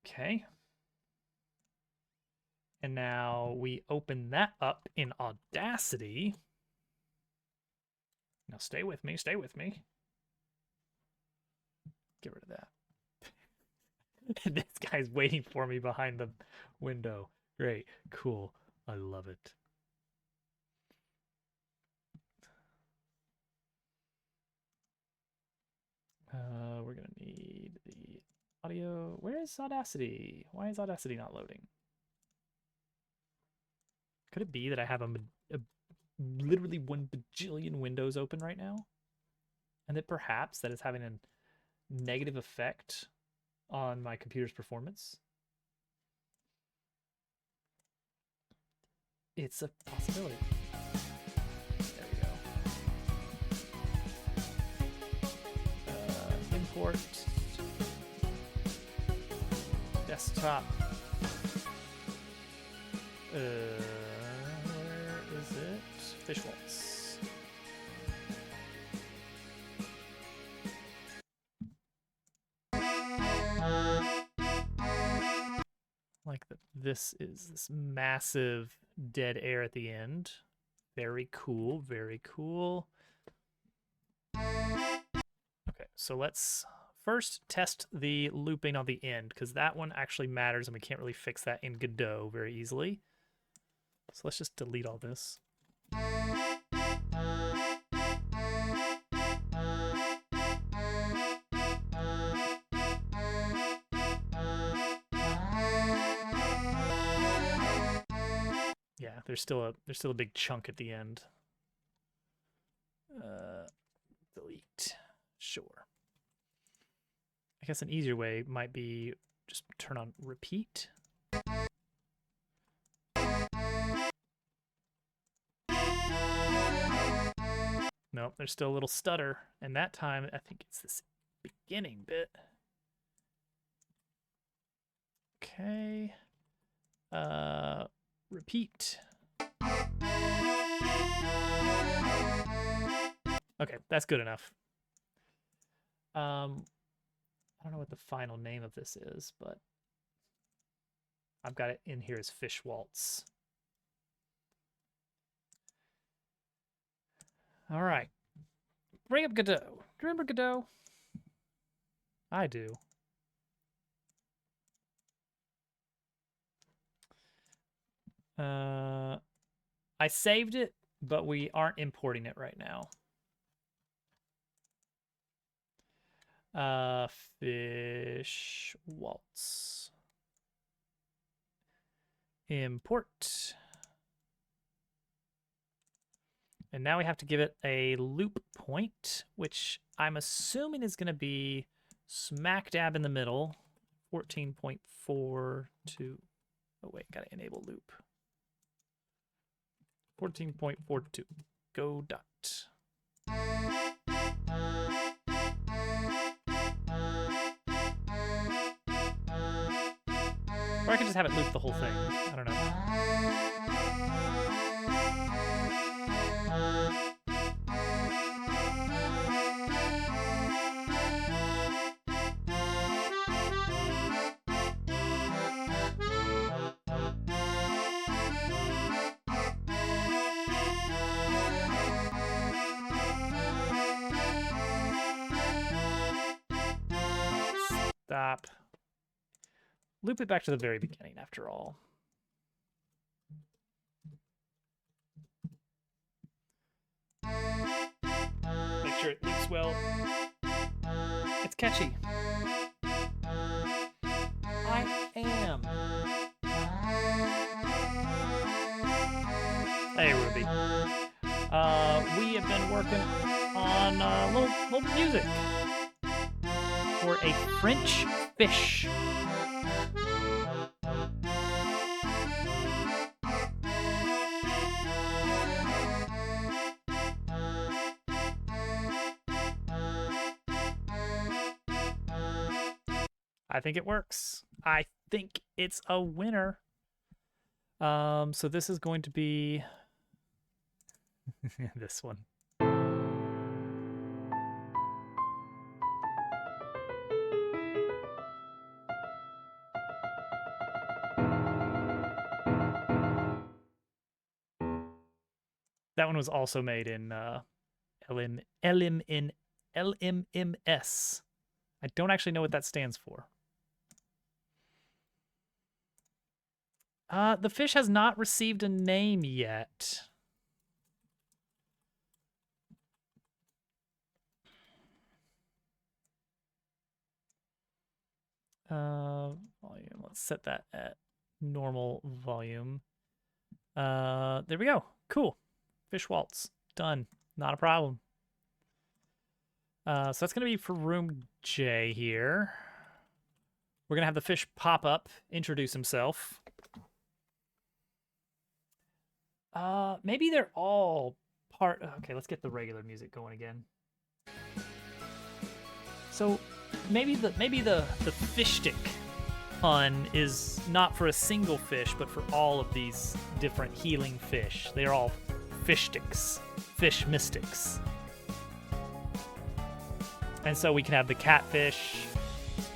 Okay. And now we open that up in Audacity. Now stay with me, stay with me. Get rid of that. This guy's waiting for me behind the window. Great. Cool. I love it. We're going to need the audio. Where is Audacity? Why is Audacity not loading? Could it be that I have a literally 1 bajillion windows open right now? And that perhaps that is having a negative effect on my computer's performance? It's a possibility. There we go. Import. Desktop. Where is it? Fishwaltz. Like that. This is this massive dead air at the end. Very cool. Very cool. Okay, so let's first test the looping on the end, because that one actually matters and we can't really fix that in Godot very easily. So let's just delete all this. Yeah, there's still a big chunk at the end. Delete. Sure. I guess an easier way might be just turn on repeat. Nope, there's still a little stutter, and that time I think it's this beginning bit. Okay. Repeat. Okay, that's good enough. I don't know what the final name of this is, but I've got it in here as Fishwaltz. All right. Bring up Godot. Do you remember Godot? I do. I saved it, but we aren't importing it right now. Fishwaltz. Import. And now we have to give it a loop point, which I'm assuming is going to be smack dab in the middle. 14.42. Oh, wait, got to enable loop. 14.42. Go dot. Or I could just have it loop the whole thing. I don't know. Stop. Loop it back to the very beginning after all. Make sure it loops well. It's catchy. I am. Hey, Ruby. We have been working on little music for a French fish. I think it works. I think it's a winner. So this is going to be this one. That one was also made in LMMS. I don't actually know what that stands for. The fish has not received a name yet. Volume. Let's set that at normal volume. There we go. Cool. Fish waltz. Done. Not a problem. So that's going to be for room J here. We're going to have the fish pop up, introduce himself. Maybe they're all part... Okay, let's get the regular music going again. So maybe the fish stick pun is not for a single fish, but for all of these different healing fish. They're all fish sticks, fish mystics. And so we can have the catfish.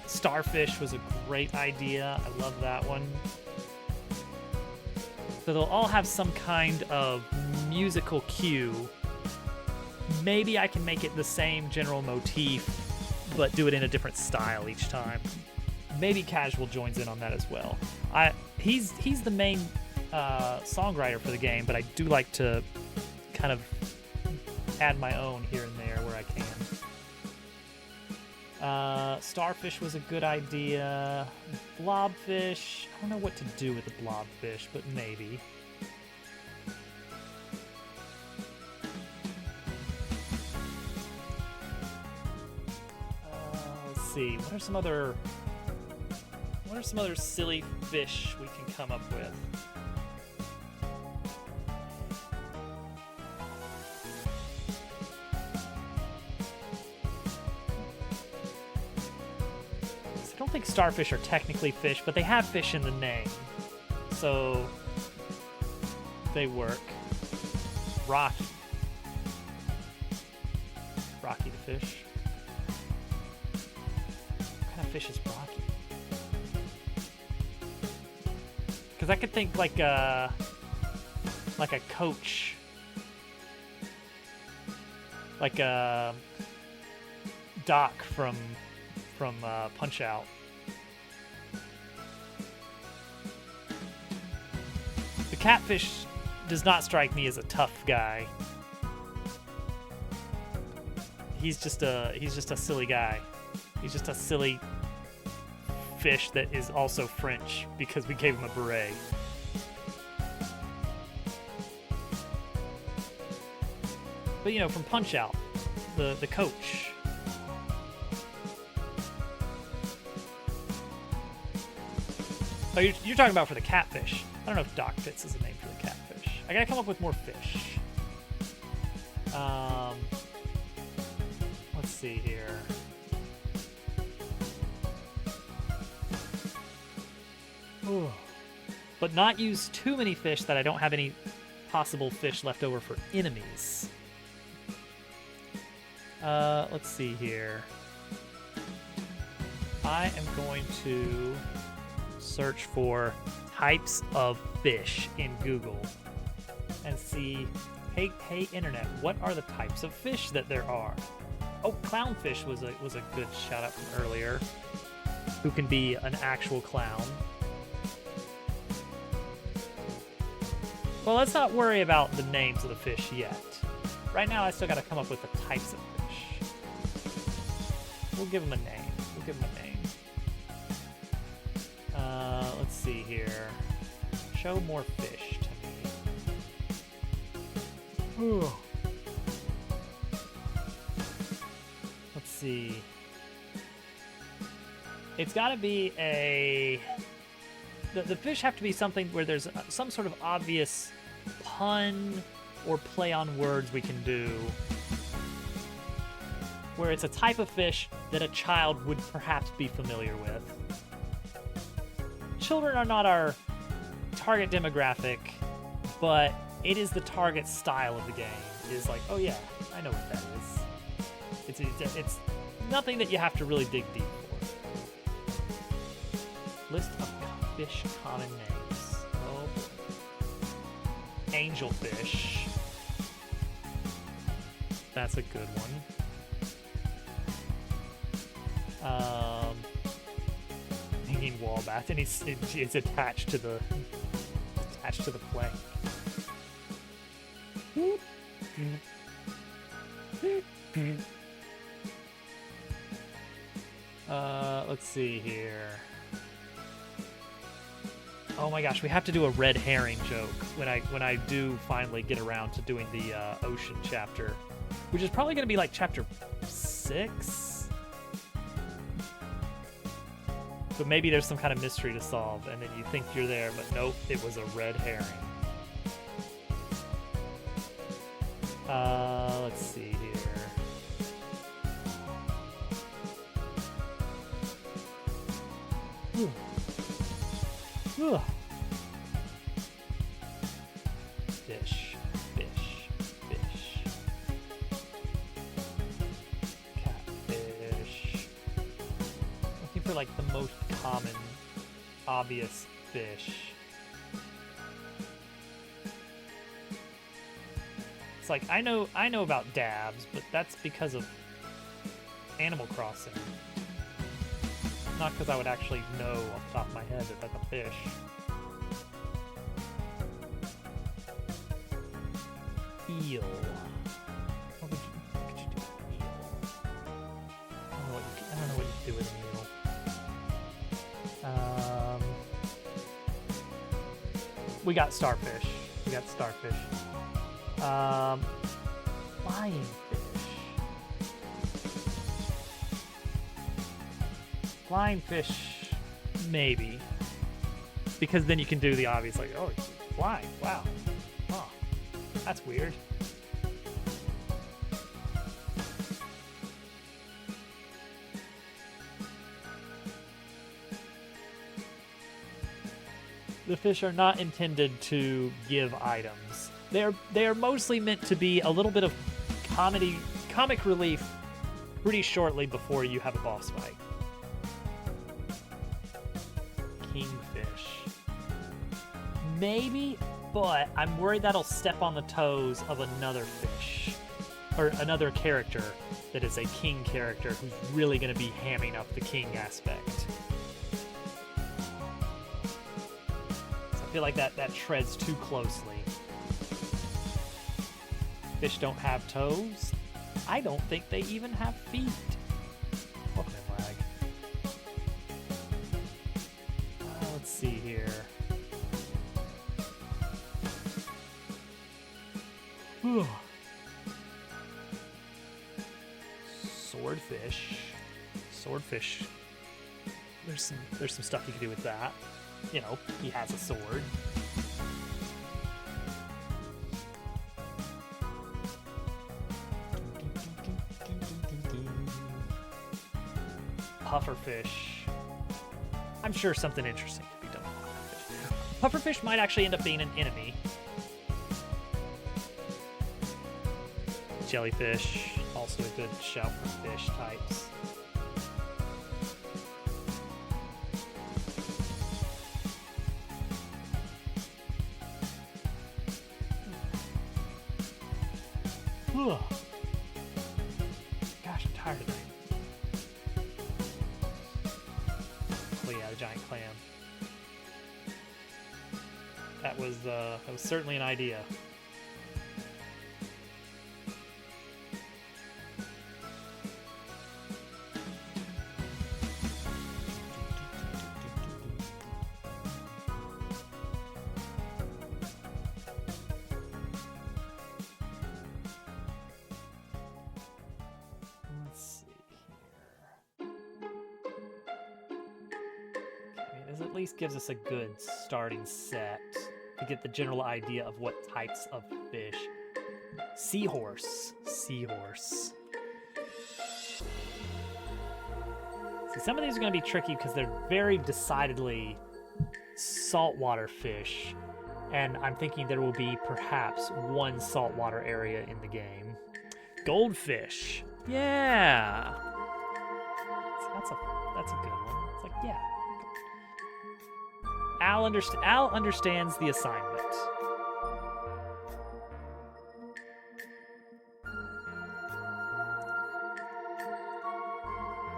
Starfish was a great idea. I love that one. So they'll all have some kind of musical cue. Maybe I can make it the same general motif, but do it in a different style each time. Maybe Casual joins in on that as well. He's the main songwriter for the game, but I do like to kind of add my own here and there where I can. Starfish was a good idea. Blobfish, I don't know what to do with the blobfish, but maybe. Let's see. What are some other silly fish we can come up with? I don't think starfish are technically fish, but they have fish in the name, so they work. Rocky the fish. What kind of fish is Rocky? Because I could think like a coach, like a Doc from Punch-Out. The catfish does not strike me as a tough guy. He's just a silly guy. He's just a silly fish that is also French because we gave him a beret. But you know, from Punch-Out, the coach. Oh, you're talking about for the catfish. I don't know if Doc fits as a name for the catfish. I gotta come up with more fish. Let's see here. Ooh. But not use too many fish that I don't have any possible fish left over for enemies. Let's see here. I am going to search for types of fish in Google and see, hey internet, what are the types of fish that there are? Oh, clownfish was a good shout out from earlier. Who can be an actual clown? Well, let's not worry about the names of the fish yet. Right now, I still got to come up with the types of fish. We'll give them a name. Let's see here. Show more fish to me. Ooh. Let's see. It's got to be the fish have to be something where there's some sort of obvious pun or play on words we can do, where it's a type of fish that a child would perhaps be familiar with. Children are not our target demographic, but it is the target style of the game. It is like, oh yeah, I know what that is. It's nothing that you have to really dig deep for. List of fish common names. Oh boy. Angelfish. That's a good one. Hanging wallbat, and it's attached to the attached to the plank. Let's see here. Oh my gosh, we have to do a red herring joke when I do finally get around to doing the ocean chapter, which is probably going to be like chapter 6. But maybe there's some kind of mystery to solve, and then you think you're there, but nope, it was a red herring. Let's see here. Ugh. Fish, fish, fish. Catfish. Looking for like the most common, obvious fish. It's like I know about dabs, but that's because of Animal Crossing. Not because I would actually know off the top of my head that that's a fish. Eel. What could you do with an eel? I don't know what you could do with an eel. We got starfish. Flying fish. Flying fish, maybe. Because then you can do the obvious, like, oh, it's flying. Wow. Oh, that's weird. The fish are not intended to give items. They are mostly meant to be a little bit of comic relief pretty shortly before you have a boss fight. Kingfish. Maybe, but I'm worried that'll step on the toes of another fish. Or another character that is a king character who's really going to be hamming up the king aspect. So I feel like that treads too closely. Fish don't have toes. I don't think they even have feet. Welcome in, lag. Let's see here. Swordfish. Swordfish. There's some stuff you can do with that. You know, he has a sword. Pufferfish. I'm sure something interesting could be done with pufferfish. Pufferfish might actually end up being an enemy. Jellyfish, also a good shout for fish types. Ugh. Gosh, I'm tired of that. Oh yeah, the giant clam. That was certainly an idea. At least gives us a good starting set to get the general idea of what types of fish. Seahorse. Seahorse. See, some of these are going to be tricky because they're very decidedly saltwater fish, and I'm thinking there will be perhaps one saltwater area in the game. Goldfish. Yeah. That's a good one. It's like, yeah. Al understands the assignment.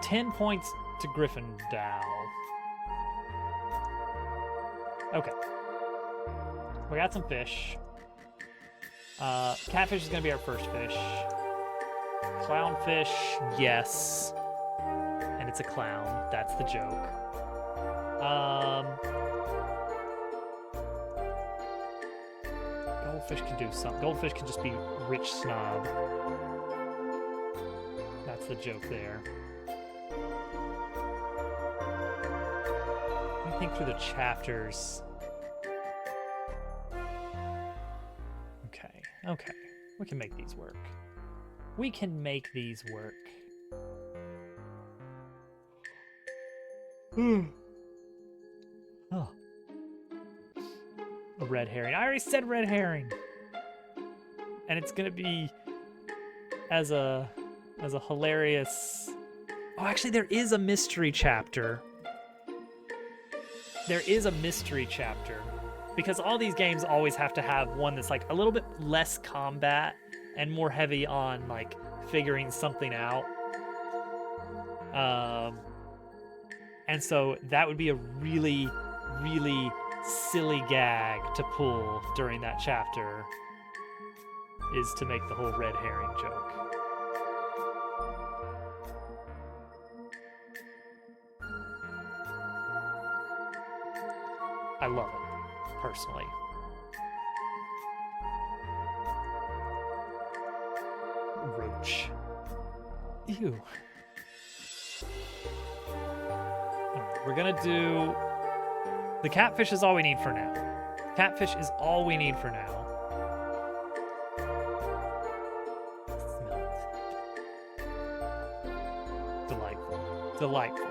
$10 points to Gryffindor. Okay. We got some fish. Catfish is gonna be our first fish. Clownfish, yes. And it's a clown. That's the joke. Goldfish can do something. Goldfish can just be rich snob. That's the joke there. Let me think through the chapters. Okay. We can make these work. We can make these work. Oh. A red herring. I already said red herring. And it's gonna be as a hilarious. Oh, actually, there is a mystery chapter. There is a mystery chapter. Because all these games always have to have one that's like a little bit less combat and more heavy on like figuring something out. And so that would be a really, really silly gag to pull during that chapter, is to make the whole red herring joke. I love it. Personally. Roach. Ew. Alright, we're gonna do... The catfish is all we need for now. Catfish is all we need for now. Delightful. Delightful.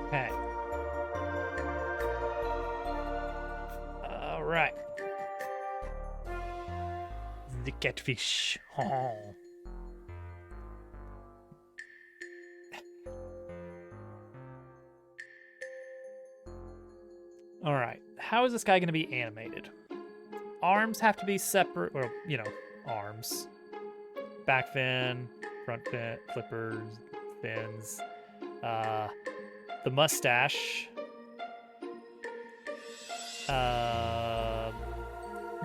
Okay. All right. The catfish. Oh. All right. How is this guy going to be animated? Arms have to be separate, or, you know, arms. Back fin, front fin, flippers, fins. The mustache.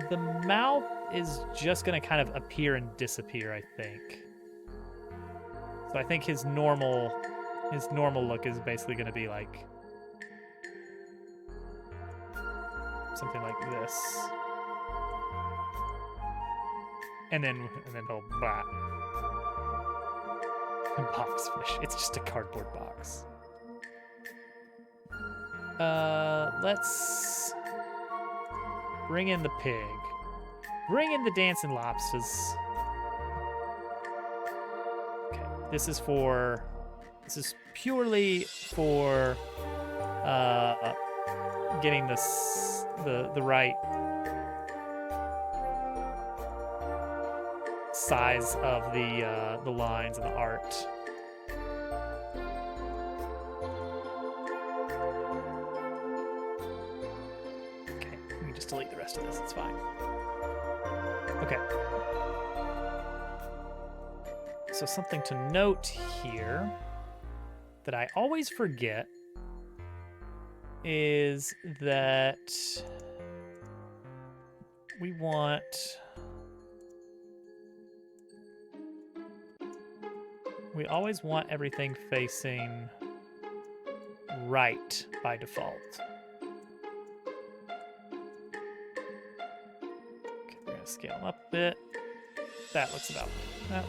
The mouth is just gonna kind of appear and disappear, I think. So I think his normal look is basically gonna be like something like this. And then he'll box fish. It's just a cardboard box. Let's bring in the pig. Bring in the dancing lobsters. Okay, this is purely for getting this the right size of the lines and the art. Just delete the rest of this, it's fine. Okay. So something to note here that I always forget is that we always want everything facing right by default. Scale them up a bit. That looks about good.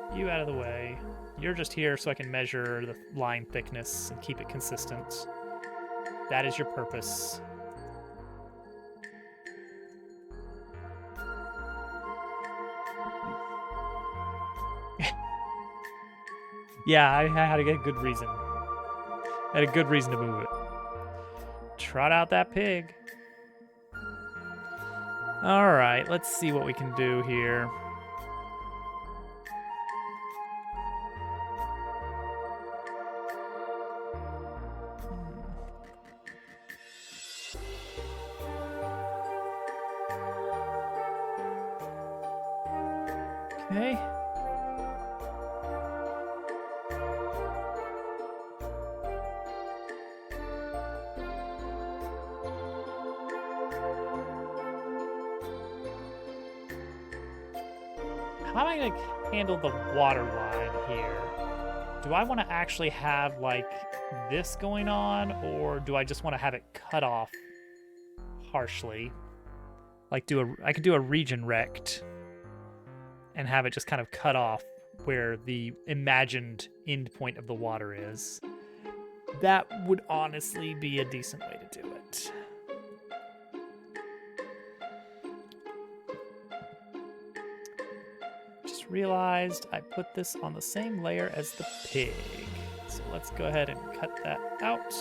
Get you out of the way. You're just here so I can measure the line thickness and keep it consistent. That is your purpose. Yeah, I had a good reason. I had a good reason to move it. Trot out that pig. All right, let's see what we can do here. Okay. how am I gonna handle the water line here? Do I want to actually have like this going on, or do I just want to have it cut off harshly? Like I could do a region rect and have it just kind of cut off where the imagined end point of the water is. That would honestly be a decent way to do it. Just realized I put this on the same layer as the pig. So let's go ahead and cut that out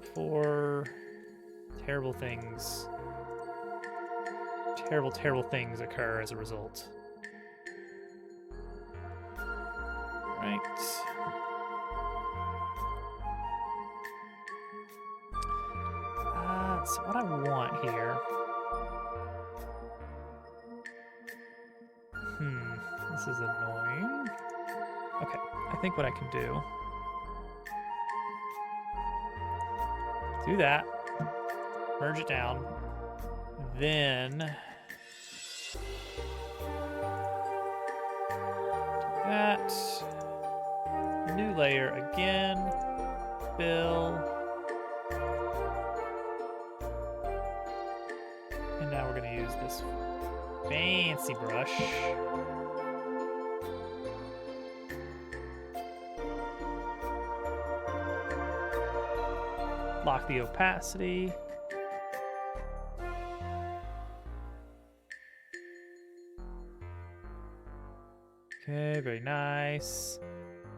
before terrible things occur as a result. Right. So what I want here... This is annoying. Okay, I think what I can do that, merge it down, then do that, new layer again, fill, and now we're going to use this fancy brush. Lock the opacity. Okay, very nice.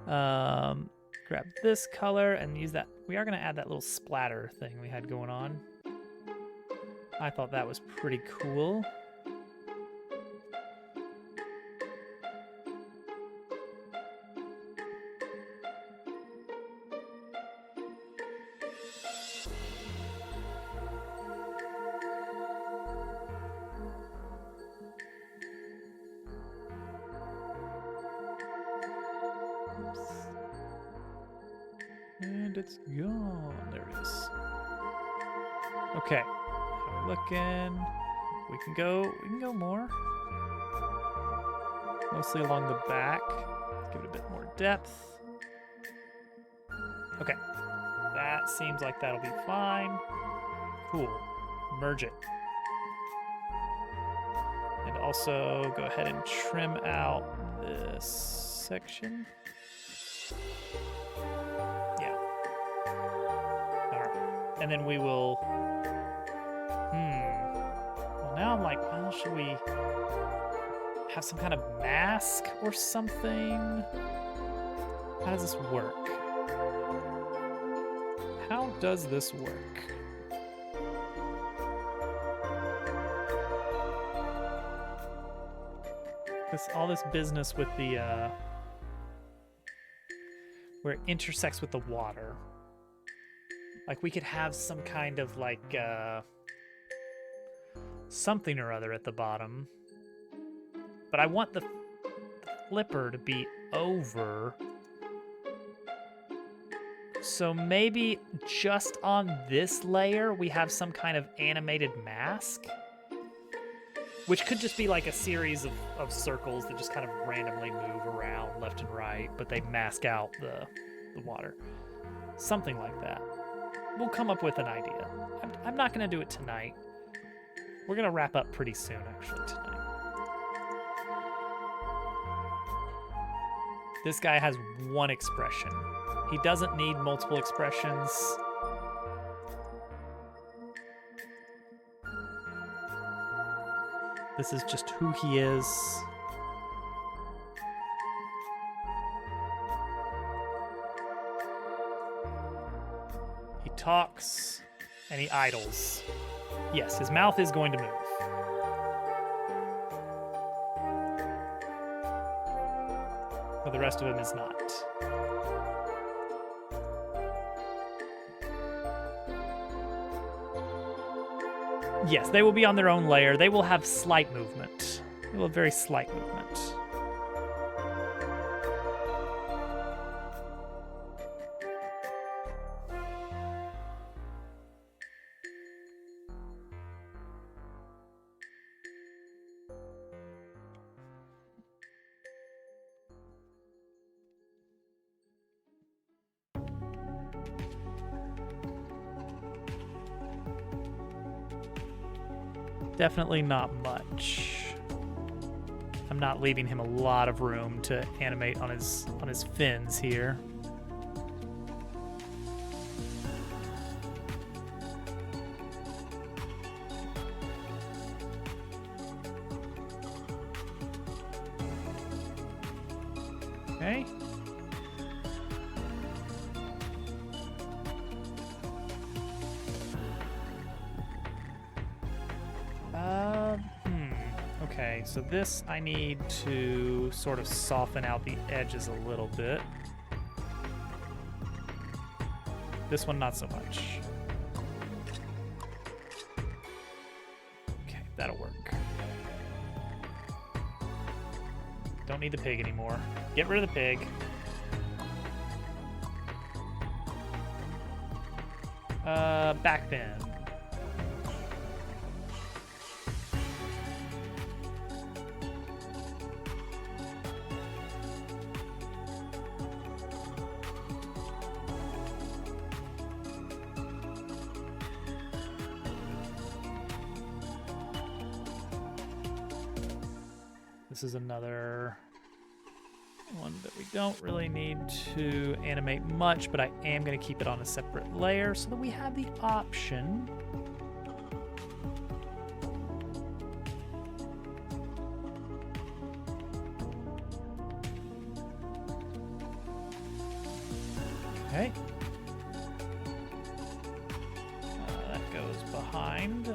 Grab this color and use that. We are going to add that little splatter thing we had going on. I thought that was pretty cool. And it's gone. There it is. Okay. How we looking? We can go more. Mostly along the back. Let's give it a bit more depth. Okay. That seems like that'll be fine. Cool. Merge it. And also go ahead and trim out this section. And then we will, well, now I'm like, well, should we have some kind of mask or something? How does this work? How does this work? All this business with the, where it intersects with the water. Like, we could have some kind of, like, something or other at the bottom. But I want the flipper to be over. So maybe just on this layer, we have some kind of animated mask. Which could just be, like, a series of circles that just kind of randomly move around left and right, but they mask out the water. Something like that. We'll come up with an idea. I'm not going to do it tonight. We're going to wrap up pretty soon, actually, tonight. This guy has one expression. He doesn't need multiple expressions. This is just who he is. Talks and he idles. Yes, his mouth is going to move. But the rest of him is not. Yes, they will be on their own layer. They will have slight movement. They will have very slight movement. Definitely not much. I'm not leaving him a lot of room to animate on his fins here. Okay. Okay, so this I need to sort of soften out the edges a little bit. This one, not so much. Okay, that'll work. Don't need the pig anymore. Get rid of the pig. Back then. This is another one that we don't really need to animate much, but I am going to keep it on a separate layer so that we have the option. Okay. That goes behind.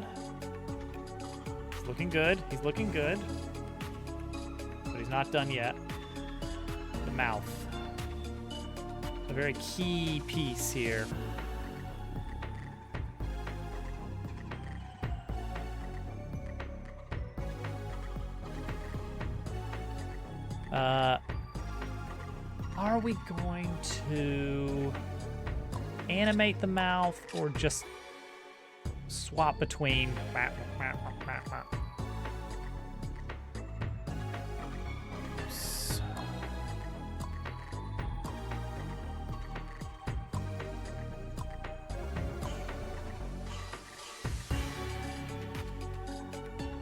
He's looking good. He's looking good. But he's not done yet. The mouth. A very key piece here. Are we going to animate the mouth or just swap between?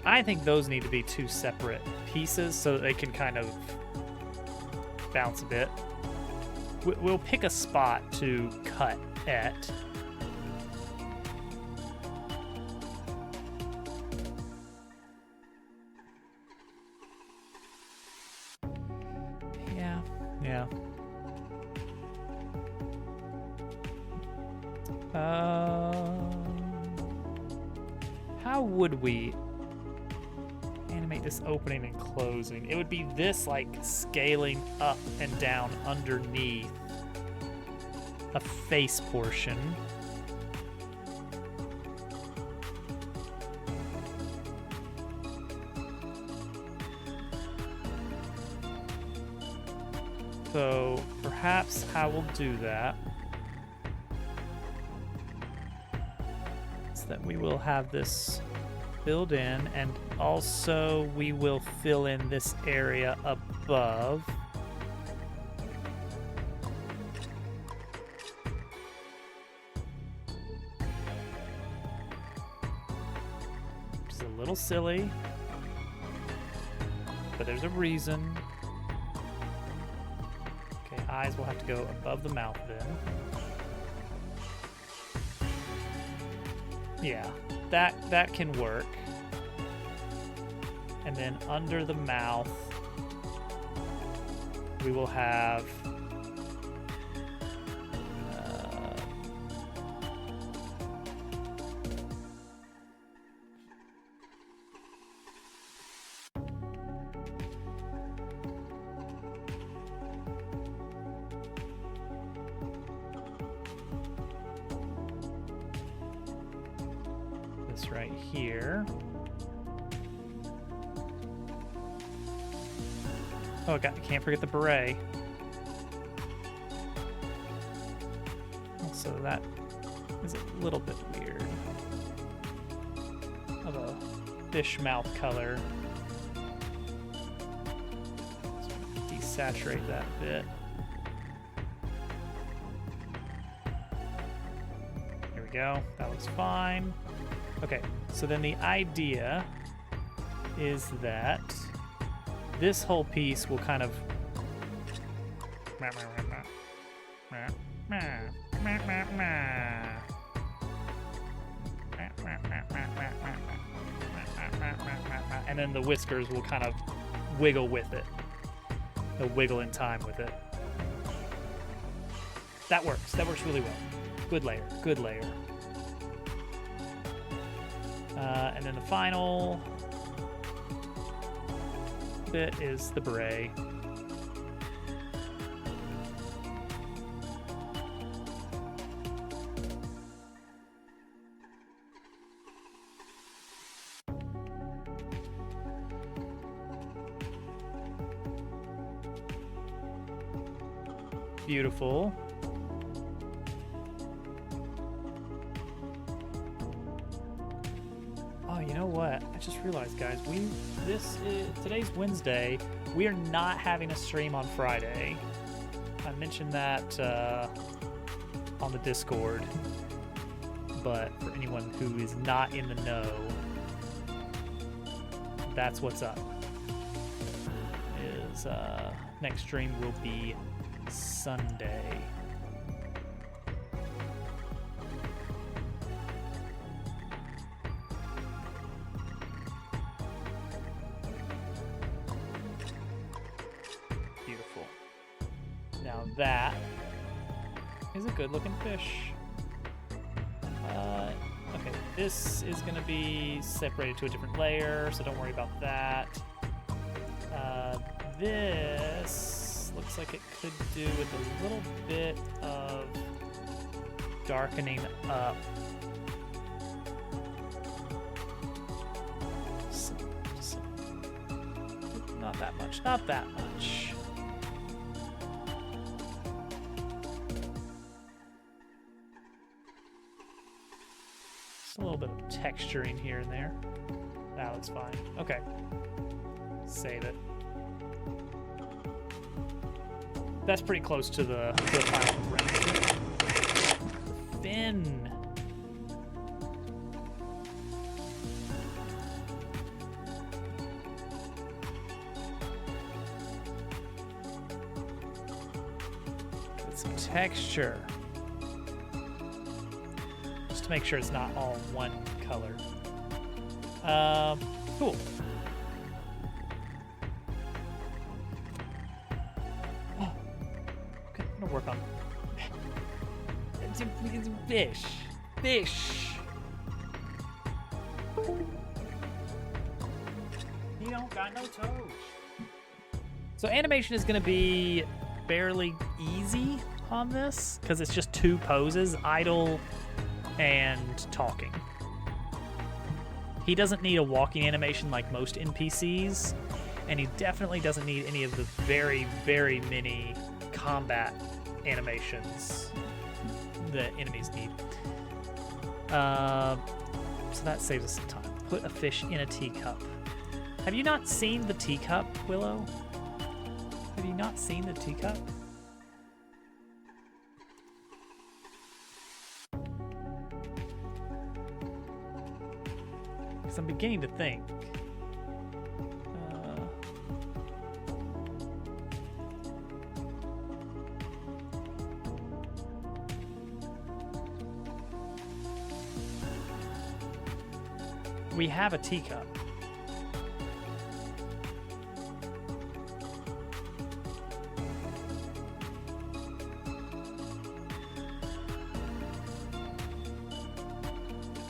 I think those need to be two separate pieces so that they can kind of bounce a bit. We'll pick a spot to cut at. Yeah. How would we animate this opening and closing? It would be this, like, scaling up and down underneath a face portion. So perhaps how we'll do that is that we will have this filled in, and also we will fill in this area above. Which is a little silly, but there's a reason. Okay, eyes will have to go above the mouth then. Yeah, that can work. And then under the mouth, we will have this right here. Oh, God, I can't forget the beret. Also, that is a little bit weird. Of a fish mouth color. Just desaturate that a bit. There we go. That looks fine. Okay, so then the idea is that this whole piece will kind of and then the whiskers will kind of wiggle with it. They'll wiggle in time with it. That works. That works really well. Good layer. Good layer. And then the final bit is the beret. Beautiful. Oh, you know what? I just realized, guys, today's Wednesday. We are not having a stream on Friday. I mentioned that on the Discord, but for anyone who is not in the know, that's what's up. Next stream will be Sunday. Beautiful. Now that is a good looking fish. Okay, this is going to be separated to a different layer, so don't worry about that. This looks like it could do with a little bit of darkening up. Not that much, not that much. Just a little bit of texturing here and there. That looks fine. Okay. Save it. That's pretty close to the final render. The fin. Get some texture. Just to make sure it's not all one color. Cool. Work on fish. You don't got no toes. So animation is going to be fairly easy on this because it's just two poses, idle and talking. He doesn't need a walking animation like most NPCs, and he definitely doesn't need any of the very, very many combat animations that enemies need. So that saves us some time. Put a fish in a teacup. Have you not seen the teacup, Willow? Have you not seen the teacup? Because I'm beginning to think. We have a teacup.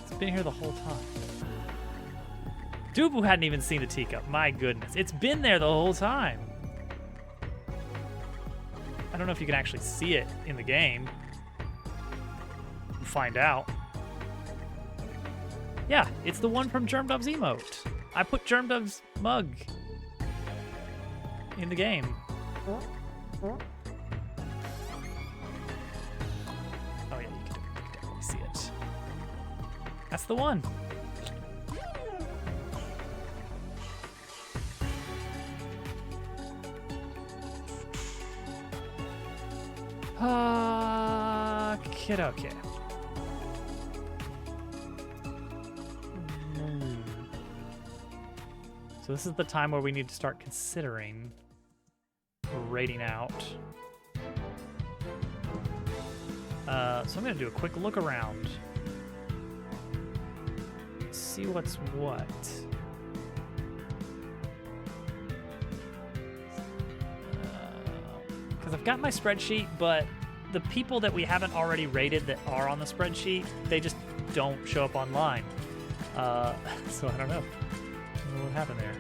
It's been here the whole time. Dubu hadn't even seen the teacup. My goodness. It's been there the whole time. I don't know if you can actually see it in the game. We'll find out. Yeah, it's the one from Germdove's emote. I put Germdove's mug in the game. Oh yeah, you can definitely see it. That's the one. Okay. So this is the time where we need to start considering raiding out. So I'm gonna do a quick look around. See what's what. Because I've got my spreadsheet, but the people that we haven't already rated that are on the spreadsheet, they just don't show up online. So I don't know. I don't know what happened there.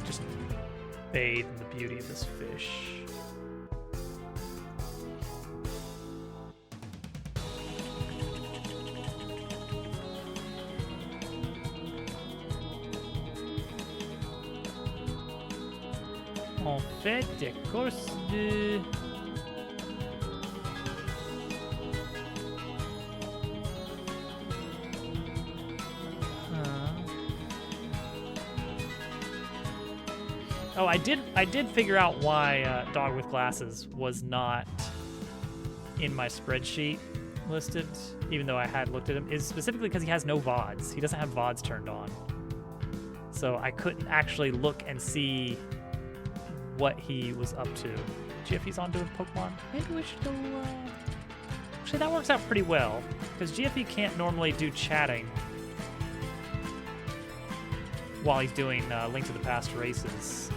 Just bathe in the beauty of this fish. En fait, à cause de... Oh, I did figure out why Dog with Glasses was not in my spreadsheet listed, even though I had looked at him, is specifically because he has no VODs. He doesn't have VODs turned on. So I couldn't actually look and see what he was up to. GFE's on doing Pokemon. Maybe we should go... Actually, that works out pretty well, because GFE can't normally do chatting while he's doing Link to the Past races.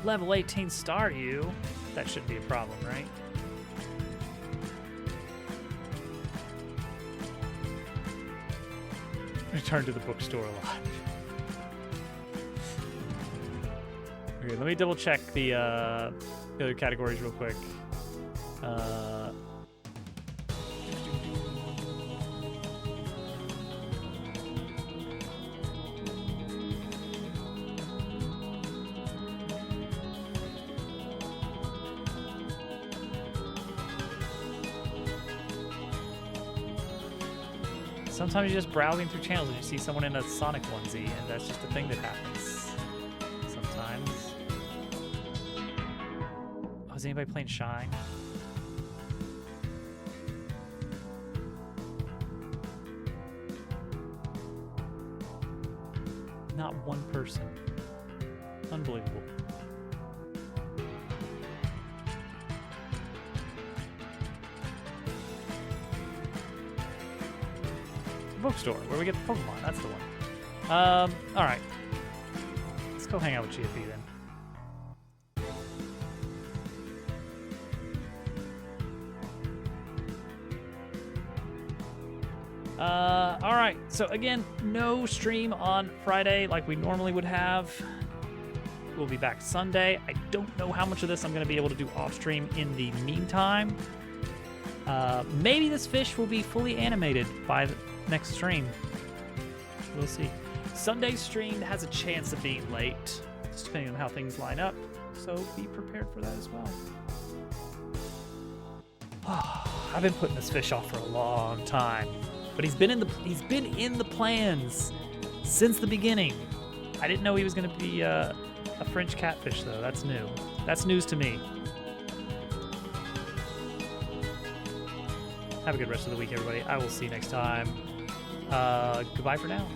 Level 18 Staryu. That shouldn't be a problem, right? Return to the bookstore a lot. Okay, let me double check the other categories real quick. Sometimes you're just browsing through channels and you see someone in a Sonic onesie, and that's just a thing that happens sometimes. Oh, is anybody playing Shine? Not one person. Unbelievable. Bookstore, where we get the Pokemon. That's the one. All right. Let's go hang out with GFE then. All right. So again, no stream on Friday like we normally would have. We'll be back Sunday. I don't know how much of this I'm going to be able to do off stream in the meantime. Maybe this fish will be fully animated by the next stream. We'll see. Sunday's stream has a chance of being late, just depending on how things line up. So be prepared for that as well. I've been putting this fish off for a long time, but he's been in the plans since the beginning. I didn't know he was going to be a French catfish though. That's new. That's news to me. Have a good rest of the week, everybody. I will see you next time. Goodbye for now.